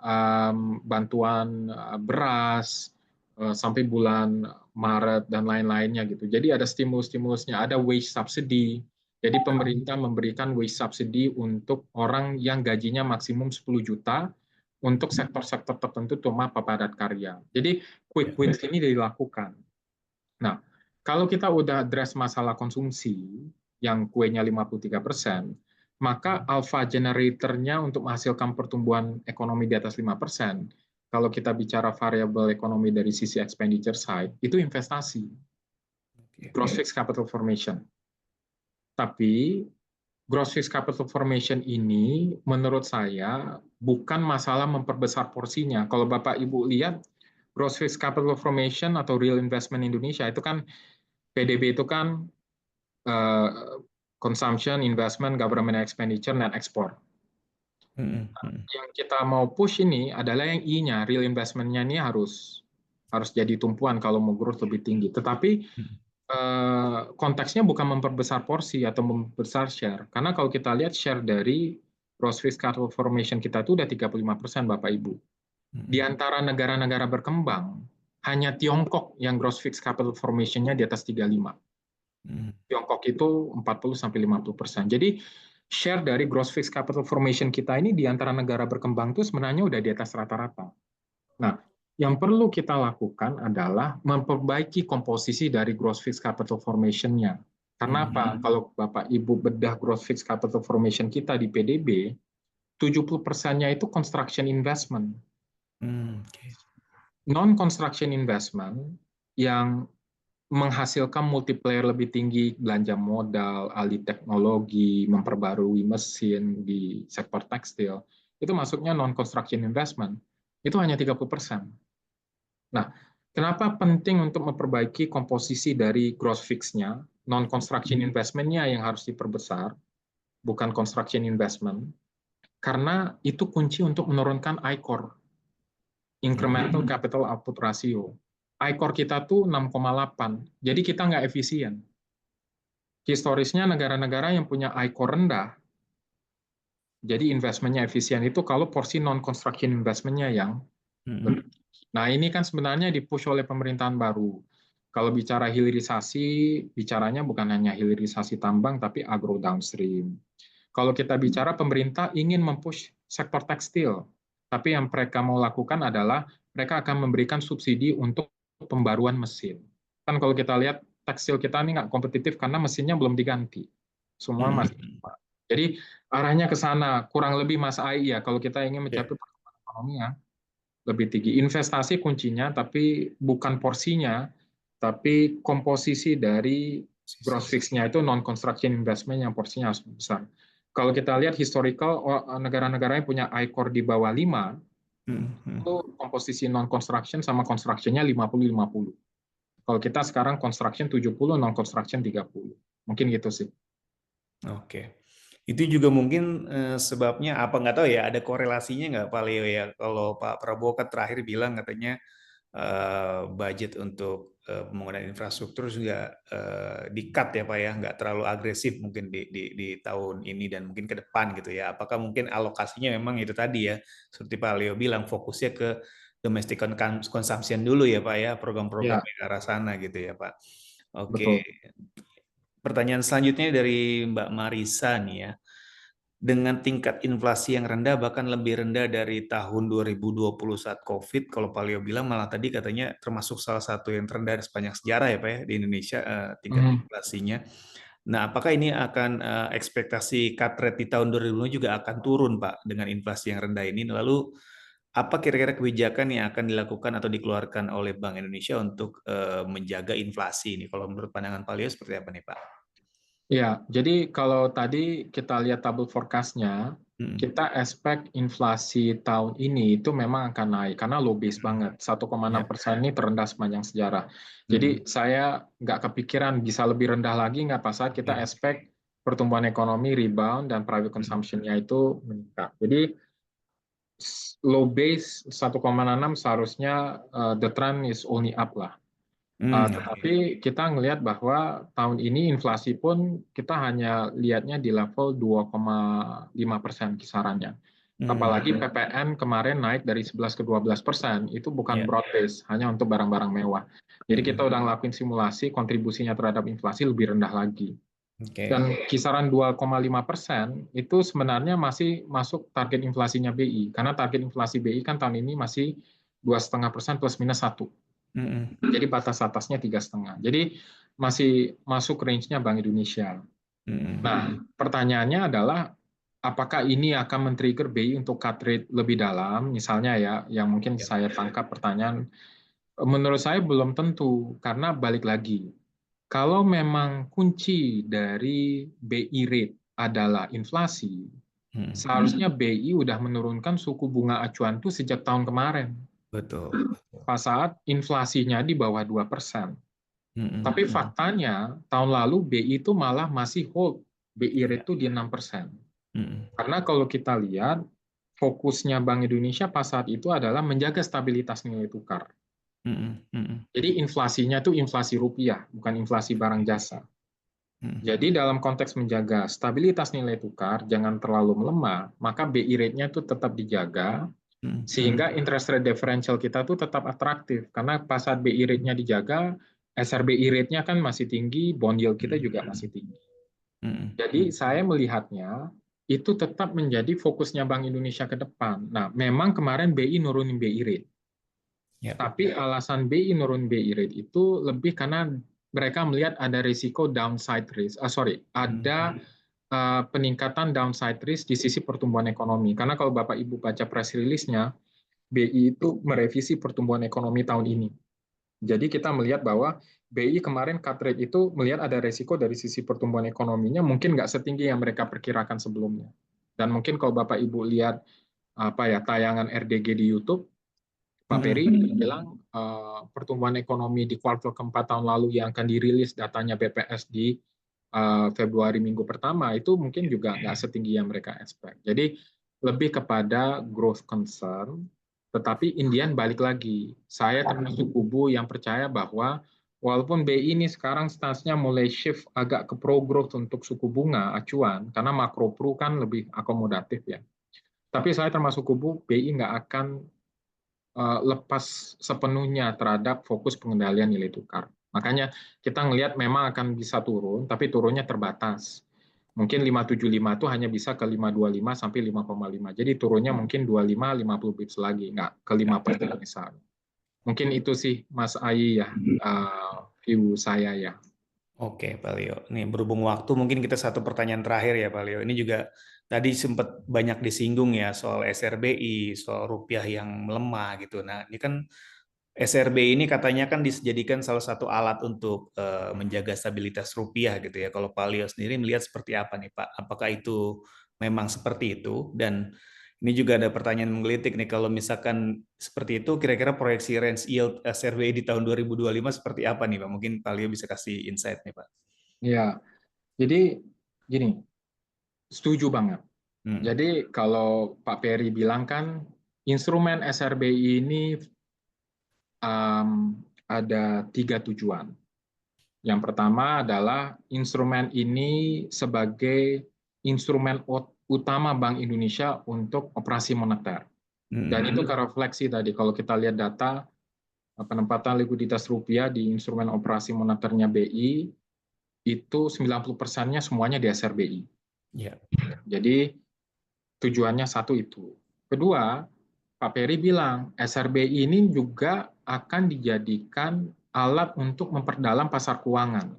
bantuan beras sampai bulan Maret dan lain-lainnya gitu. Jadi ada stimulus-stimulusnya, ada wage subsidy. Jadi pemerintah memberikan wage subsidy untuk orang yang gajinya maksimum 10 juta untuk sektor-sektor tertentu terutama padat karya. Jadi quick wins ini dilakukan. Nah, kalau kita udah address masalah konsumsi yang kuenya 53%, maka alpha generator-nya untuk menghasilkan pertumbuhan ekonomi di atas 5%, kalau kita bicara variabel ekonomi dari sisi expenditure side, itu investasi. Gross fixed capital formation. Tapi gross fixed capital formation ini menurut saya bukan masalah memperbesar porsinya. Kalau Bapak Ibu lihat gross fixed capital formation atau real investment Indonesia itu kan PDB itu kan consumption, investment, government expenditure, net export. Yang kita mau push ini adalah yang I-nya, real investment-nya ini harus jadi tumpuan kalau mau growth lebih tinggi. Tetapi konteksnya bukan memperbesar porsi atau memperbesar share. Karena kalau kita lihat share dari gross fixed capital formation kita itu udah 35% Bapak Ibu. Di antara negara-negara berkembang, hanya Tiongkok yang gross fixed capital formation-nya di atas 35. Tiongkok itu 40-50%. Jadi share dari gross fixed capital formation kita ini di antara negara berkembang itu sebenarnya udah di atas rata-rata. Nah, yang perlu kita lakukan adalah memperbaiki komposisi dari gross fixed capital formation-nya. Karena apa? Kalau Bapak Ibu bedah gross fixed capital formation kita di PDB, 70%-nya itu construction investment. Non-construction investment yang menghasilkan multiplier lebih tinggi, belanja modal, alih teknologi, memperbarui mesin di sektor tekstil, itu masuknya non-construction investment. Itu hanya 30%. Nah, kenapa penting untuk memperbaiki komposisi dari gross fix-nya, non-construction investment-nya yang harus diperbesar, bukan construction investment, karena itu kunci untuk menurunkan ICOR, incremental capital output ratio. ICOR kita tuh 6,8, jadi kita nggak efisien. Historisnya negara-negara yang punya ICOR rendah, jadi investmentnya efisien itu kalau porsi non-construction investmentnya yang lebih. Nah ini kan sebenarnya dipush oleh pemerintahan baru. Kalau bicara hilirisasi, bicaranya bukan hanya hilirisasi tambang, tapi agro downstream. Kalau kita bicara pemerintah ingin mempush sektor tekstil, tapi yang mereka mau lakukan adalah mereka akan memberikan subsidi untuk pembaruan mesin. Kan kalau kita lihat tekstil kita ini nggak kompetitif karena mesinnya belum diganti. Semua masih. Jadi arahnya ke sana, kurang lebih Mas Ai ya, kalau kita ingin mencapai pertumbuhan ekonomi ya, lebih tinggi. Investasi kuncinya, tapi bukan porsinya, tapi komposisi dari gross fix-nya itu non-construction investment yang porsinya harus besar. Kalau kita lihat historical, negara-negara yang punya ICOR di bawah 5, itu komposisi non-construction sama construction-nya 50-50. Kalau kita sekarang construction 70, non-construction 30. Mungkin gitu sih. Oke. Itu juga mungkin sebabnya apa nggak tahu ya, ada korelasinya nggak Pak Leo ya? Kalau Pak Prabowo kan terakhir bilang katanya budget untuk pembangunan infrastruktur juga di-cut ya Pak ya, nggak terlalu agresif mungkin di tahun ini dan mungkin ke depan gitu ya. Apakah mungkin alokasinya memang itu tadi ya, seperti Pak Leo bilang fokusnya ke domestic consumption dulu ya Pak ya, program-program ke arah sana gitu ya Pak. Oke. Betul. Pertanyaan selanjutnya dari Mbak Marisa nih ya. Dengan tingkat inflasi yang rendah, bahkan lebih rendah dari tahun 2020 saat COVID, kalau Pak Leo bilang malah tadi katanya termasuk salah satu yang terendah sepanjang sejarah ya Pak ya, di Indonesia tingkat inflasinya. Nah, apakah ini akan ekspektasi cut rate di tahun 2020 juga akan turun Pak dengan inflasi yang rendah ini? Lalu apa kira-kira kebijakan yang akan dilakukan atau dikeluarkan oleh Bank Indonesia untuk menjaga inflasi ini? Kalau menurut pandangan Pak Leo seperti apa nih Pak? Ya, jadi kalau tadi kita lihat tabel forecast-nya, kita expect inflasi tahun ini itu memang akan naik karena low base banget. 1,6% ini terendah sepanjang sejarah. Jadi saya nggak kepikiran bisa lebih rendah lagi nggak pas saat kita expect pertumbuhan ekonomi rebound dan private consumption-nya itu meningkat. Jadi low base 1,6 seharusnya the trend is only up lah. Tetapi kita ngelihat bahwa tahun ini inflasi pun kita hanya lihatnya di level 2,5% kisarannya. Apalagi PPN kemarin naik dari 11 ke 12%, itu bukan broad base, hanya untuk barang-barang mewah. Jadi kita udah ngelakuin simulasi, kontribusinya terhadap inflasi lebih rendah lagi. Dan kisaran 2,5% itu sebenarnya masih masuk target inflasinya BI, karena target inflasi BI kan tahun ini masih 2,5% plus minus 1. Jadi batas atasnya 3,5. Jadi masih masuk range-nya Bank Indonesia. Nah, pertanyaannya adalah apakah ini akan men-trigger BI untuk cut rate lebih dalam? Misalnya ya, yang mungkin saya tangkap pertanyaan, menurut saya belum tentu, karena balik lagi, kalau memang kunci dari BI rate adalah inflasi, seharusnya BI udah menurunkan suku bunga acuan itu sejak tahun kemarin. Betul. Pas saat inflasinya di bawah 2%. Tapi faktanya tahun lalu BI itu malah masih hold BI rate itu di 6%. Karena kalau kita lihat fokusnya Bank Indonesia pas saat itu adalah menjaga stabilitas nilai tukar. Jadi inflasinya itu inflasi rupiah, bukan inflasi barang jasa. Jadi dalam konteks menjaga stabilitas nilai tukar, jangan terlalu melemah, maka BI rate-nya itu tetap dijaga, sehingga interest rate differential kita tuh tetap atraktif karena pas saat BI rate-nya dijaga, SRBI rate-nya kan masih tinggi, bond yield kita juga masih tinggi. Jadi saya melihatnya itu tetap menjadi fokusnya Bank Indonesia ke depan. Nah, memang kemarin BI nurunin BI rate. Ya. Tapi alasan BI nurun BI rate itu lebih karena mereka melihat ada risiko downside risk. Ada peningkatan downside risk di sisi pertumbuhan ekonomi. Karena kalau Bapak Ibu baca press release-nya, BI itu merevisi pertumbuhan ekonomi tahun ini. Jadi kita melihat bahwa BI kemarin cut rate itu melihat ada risiko dari sisi pertumbuhan ekonominya mungkin nggak setinggi yang mereka perkirakan sebelumnya. Dan mungkin kalau Bapak Ibu lihat tayangan RDG di YouTube, Pak Peri bilang pertumbuhan ekonomi di kuartal keempat tahun lalu yang akan dirilis datanya BPS di Februari minggu pertama itu mungkin juga nggak setinggi yang mereka expect. Jadi lebih kepada growth concern, tetapi Indian balik lagi. Saya termasuk kubu yang percaya bahwa walaupun BI ini sekarang stance-nya mulai shift agak ke pro-growth untuk suku bunga acuan, karena makro pro kan lebih akomodatif ya. Tapi saya termasuk kubu BI nggak akan lepas sepenuhnya terhadap fokus pengendalian nilai tukar. Makanya kita ngelihat memang akan bisa turun, tapi turunnya terbatas. Mungkin 575 itu hanya bisa ke 525 sampai 5,5. Jadi turunnya mungkin 25-50 pips lagi, nggak ke 5% misalnya. Mungkin itu sih Mas Ayi ya, view saya ya. Oke, Pak Leo. Nih berhubung waktu, mungkin kita satu pertanyaan terakhir ya, Pak Leo. Ini juga tadi sempat banyak disinggung ya soal SRBI, soal rupiah yang melemah gitu. Nah, ini kan SRBI ini katanya kan dijadikan salah satu alat untuk menjaga stabilitas rupiah gitu ya. Kalau Pak Leo sendiri melihat seperti apa nih, Pak? Apakah itu memang seperti itu? Dan ini juga ada pertanyaan menggelitik nih, kalau misalkan seperti itu, kira-kira proyeksi range yield SRBI di tahun 2025 seperti apa nih, Pak? Mungkin Pak Leo bisa kasih insight nih, Pak. Ya, jadi gini, setuju banget. Jadi kalau Pak Peri bilang kan, instrumen SRBI ini ada 3 tujuan. Yang pertama adalah instrumen ini sebagai instrumen utama Bank Indonesia untuk operasi moneter. Dan itu kerefleksi tadi, kalau kita lihat data penempatan likuiditas rupiah di instrumen operasi moneternya BI, itu 90%-nya semuanya di SRBI. Yeah. Jadi tujuannya satu itu. Kedua, Pak Peri bilang SRBI ini juga akan dijadikan alat untuk memperdalam pasar keuangan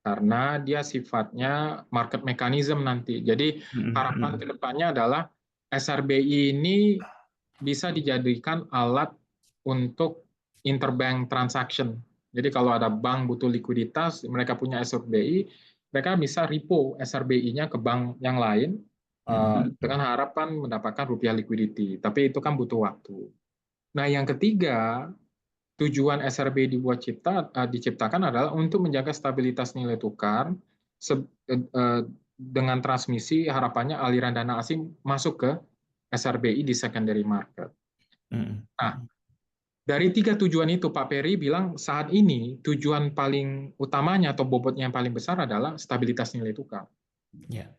karena dia sifatnya market mechanism nanti. Jadi harapan kedepannya adalah SRBI ini bisa dijadikan alat untuk interbank transaction. Jadi kalau ada bank butuh likuiditas, mereka punya SRBI, mereka bisa repo SRBI-nya ke bank yang lain dengan harapan mendapatkan rupiah liquidity. Tapi itu kan butuh waktu. Nah, yang ketiga, tujuan SRBI diciptakan adalah untuk menjaga stabilitas nilai tukar dengan transmisi harapannya aliran dana asing masuk ke SRBI di secondary market. Nah, dari 3 tujuan itu Pak Peri bilang saat ini tujuan paling utamanya atau bobotnya yang paling besar adalah stabilitas nilai tukar. Yeah.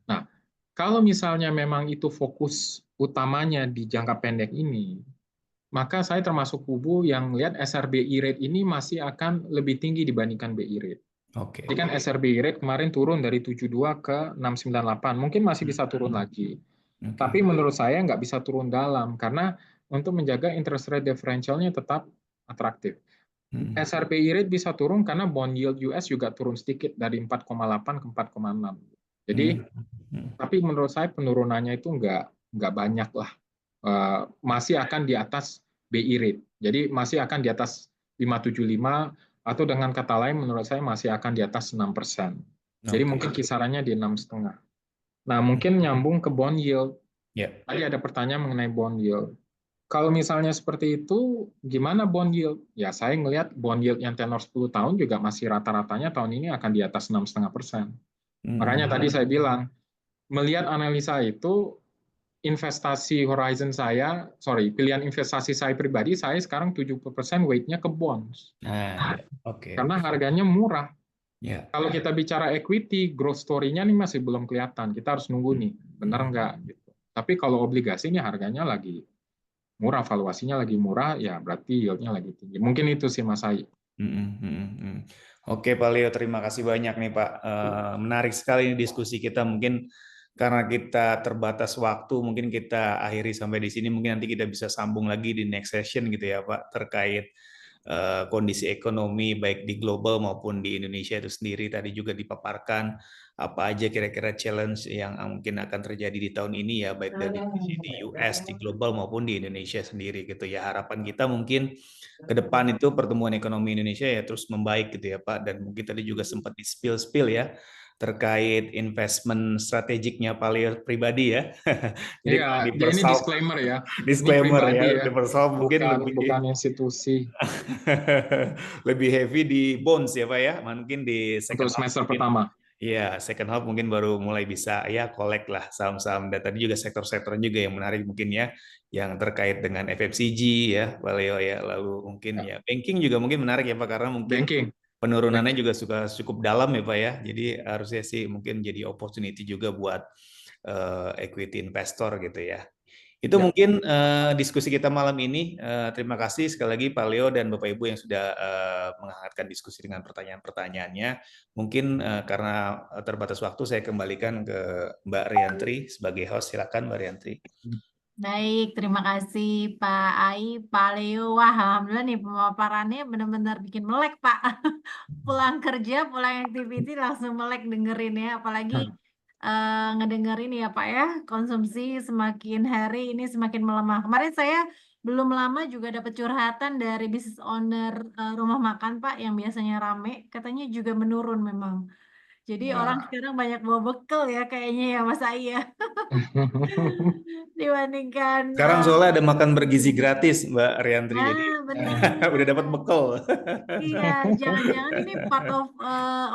Nah, kalau misalnya memang itu fokus utamanya di jangka pendek ini, maka saya termasuk kubu yang lihat SRBI rate ini masih akan lebih tinggi dibandingkan BI rate. Oke. Jadi kan SRBI rate kemarin turun dari 72 ke 698, mungkin masih bisa turun lagi. Tapi menurut saya nggak bisa turun dalam, karena untuk menjaga interest rate differential-nya tetap atraktif. SRBI rate bisa turun karena bond yield US juga turun sedikit dari 4,8 ke 4,6. Jadi, tapi menurut saya penurunannya itu nggak banyak lah. Masih akan di atas BI rate. Jadi masih akan di atas 575 atau dengan kata lain menurut saya masih akan di atas 6%. Jadi mungkin kisarannya di 6,5. Nah, mungkin nyambung ke bond yield. Tadi ada pertanyaan mengenai bond yield. Kalau misalnya seperti itu, gimana bond yield? Ya, saya ngelihat bond yield yang tenor 10 tahun juga masih rata-ratanya tahun ini akan di atas 6,5%. Makanya tadi saya bilang, melihat analisa itu, investasi horizon saya, pilihan investasi saya pribadi, saya sekarang 70% weight-nya ke bonds. Karena harganya murah. Kalau kita bicara equity, growth story-nya ini masih belum kelihatan. Kita harus nunggu nih, benar nggak? Gitu. Tapi kalau obligasi ini harganya lagi murah, valuasinya lagi murah, ya berarti yield-nya lagi tinggi. Mungkin itu sih Mas Ai. Oke Pak Leo, terima kasih banyak nih Pak. Menarik sekali ini diskusi kita. Mungkin karena kita terbatas waktu, mungkin kita akhiri sampai di sini. Mungkin nanti kita bisa sambung lagi di next session gitu ya Pak, terkait kondisi ekonomi baik di global maupun di Indonesia itu sendiri. Tadi juga dipaparkan apa aja kira-kira challenge yang mungkin akan terjadi di tahun ini ya, baik dari di US, di global maupun di Indonesia sendiri gitu ya. Harapan kita mungkin ke depan itu pertumbuhan ekonomi Indonesia ya terus membaik gitu ya Pak, dan mungkin tadi juga sempat di spill ya terkait investment strategiknya Pak Leo pribadi ya. Jadi Iya, kalau di ya ini Persal, disclaimer ya. disclaimer Ini pribadi ya, ya, di Persal mungkin bukan lebih institusi lebih heavy di bonds ya Pak ya, mungkin di untuk second half semester mungkin pertama. ya second half mungkin baru mulai bisa ya collect lah saham-saham, dan tadi juga sektor-sektor juga yang menarik mungkin ya, yang terkait dengan FMCG ya Pak Leo ya, lalu mungkin ya banking juga mungkin menarik ya Pak, karena mungkin Banking. penurunannya juga cukup dalam ya Pak ya, jadi harusnya sih mungkin jadi opportunity juga buat equity investor gitu ya. Itu Ya. mungkin diskusi kita malam ini. Terima kasih sekali lagi Pak Leo dan Bapak Ibu yang sudah menghangatkan diskusi dengan pertanyaan-pertanyaannya. Mungkin karena terbatas waktu, saya kembalikan ke Mbak Riantri sebagai host. Silakan Mbak Riantri. Baik, terima kasih Pak Ai, Pak Leo. Wah, alhamdulillah nih pemaparannya benar-benar bikin melek Pak. Pulang kerja, pulang activity langsung melek dengerin ya. Apalagi ngedengerin ya Pak ya, konsumsi semakin hari ini semakin melemah. Kemarin saya belum lama juga dapat curhatan dari business owner rumah makan Pak, yang biasanya rame, katanya juga menurun memang. Jadi orang sekarang banyak bawa bekal ya kayaknya ya Mas Ai ya. Dibandingkan Sekarang soalnya ada makan bergizi gratis Mbak Riantri, jadi benar. udah dapat bekal. Iya, jangan-jangan ini part of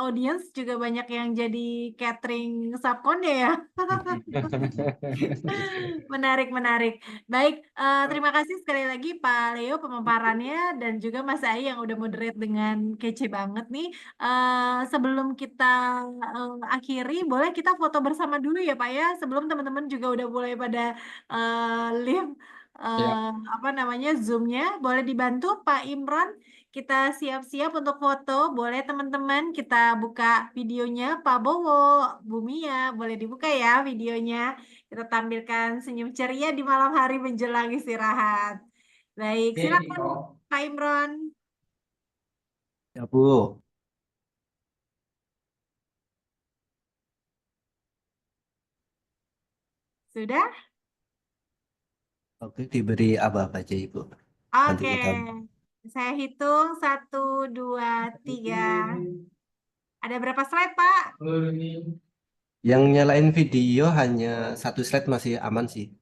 audience juga banyak yang jadi catering subkonde ya. Menarik, menarik. Baik, terima kasih sekali lagi Pak Leo pemaparannya, dan juga Mas Ai yang udah moderate dengan kece banget nih. Sebelum kita akhiri, boleh kita foto bersama dulu ya Pak ya, sebelum teman-teman juga udah mulai pada live Ya. apa namanya Zoom-nya. Boleh dibantu Pak Imron? Kita siap-siap untuk foto. Boleh teman-teman kita buka videonya. Pak Bowo, Bu Mia, boleh dibuka ya videonya. Kita tampilkan senyum ceria di malam hari menjelang istirahat. Baik, silakan Pak Imron. Ya Bu, Sudah? oke diberi apa-apa aja Ibu. Nanti Oke. kita Saya hitung 1, 2, 3. Ada berapa slide, Pak? yang nyalain video hanya 1 slide masih aman sih.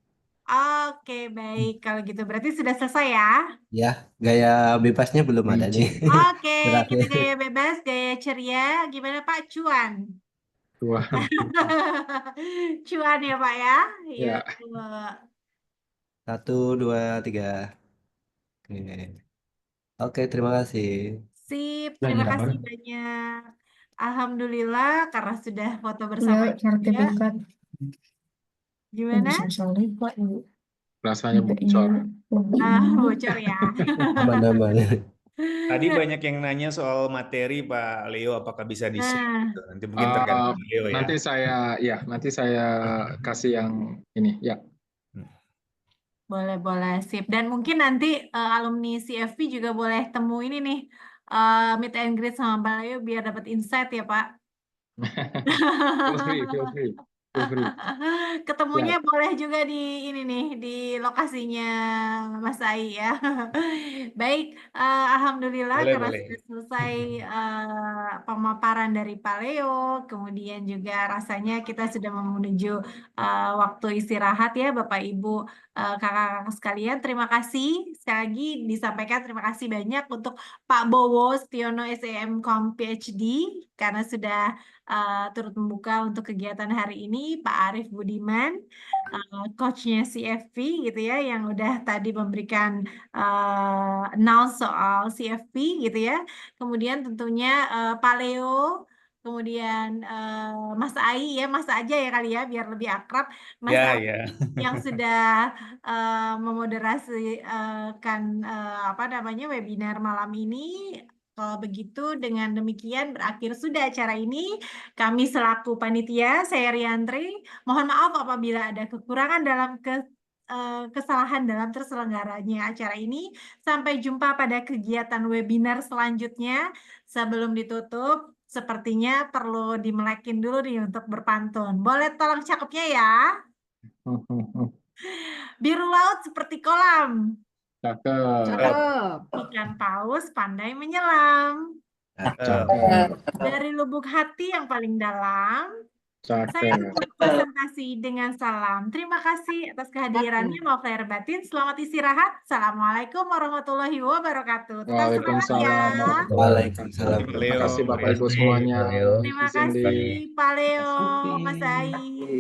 Oke, baik. Kalau gitu berarti sudah selesai ya. Ya, gaya bebasnya belum ada nih. Oke, Terakhir. kita gaya bebas, gaya ceria. Gimana Pak? Cuan. Cuan ya Pak ya. Ya. Yuk. 1, 2, 3. Oke, terima kasih. Sip, terima kasih banyak. Alhamdulillah karena sudah foto bersama Ya, sertifikat. Gimana? Rasanya bocor. Bocor ya. Aman-aman. Tadi banyak yang nanya soal materi Pak Leo, apakah bisa di-share gitu. Nanti mungkin tergantung Pak Leo ya. Nanti saya kasih yang ini ya. Boleh, sip. Dan mungkin nanti alumni CFP juga boleh temu ini nih, meet and greet sama Pak Leo biar dapat insight ya Pak. Feel free. Ketemunya boleh juga di ini nih, di lokasinya Mas Ai ya. Baik, alhamdulillah karena Boleh. sudah selesai pemaparan dari Pak Leo, kemudian juga rasanya kita sudah menuju waktu istirahat ya Bapak Ibu, kakak-kakak sekalian. Terima kasih sekali lagi disampaikan terima kasih banyak untuk Pak Bowo Setiono SEMCom PhD karena sudah turut membuka untuk kegiatan hari ini, Pak Arief Budiman, coachnya CFP gitu ya, yang udah tadi memberikan announce soal CFP gitu ya. Kemudian tentunya Pak Leo, kemudian Mas Ai ya, Mas aja ya kali ya, biar lebih akrab. Mas Ai yang sudah memoderasikan apa namanya webinar malam ini. Kalau begitu, dengan demikian berakhir sudah acara ini. Kami selaku panitia, saya Riantri, mohon maaf apabila ada kekurangan dalam kesalahan dalam terselenggaranya acara ini. Sampai jumpa pada kegiatan webinar selanjutnya. Sebelum ditutup, sepertinya perlu dimelekin dulu nih untuk berpantun. Boleh tolong cakepnya ya? Biru laut seperti kolam. Cakep. Cakep. Ikan paus pandai menyelam. Cakep. Dari lubuk hati yang paling dalam, saya Cakep. tutup presentasi dengan salam. Terima kasih atas kehadirannya. Maaf lahir batin. Selamat istirahat. Assalamualaikum warahmatullahi wabarakatuh. Tetap semangat ya. Waalaikumsalam. Waalaikumsalam. Terima kasih Beliau, Bapak Ibu Riantri. semuanya. Terima Izin di kasih Pak Leo, Kasih. Mas Ai,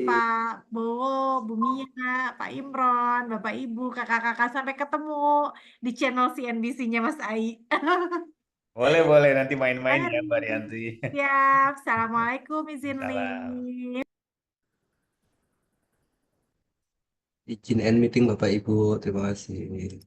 Pak Bowo, Bu Mia, Pak Imron, Bapak Ibu, kakak-kakak. Sampai ketemu di channel CNBC-nya Mas Ai. Boleh nanti main-main ya Mbak Mari. Riantri. Siap. Assalamualaikum, izin Salam. live. Izin end meeting Bapak Ibu. Terima kasih.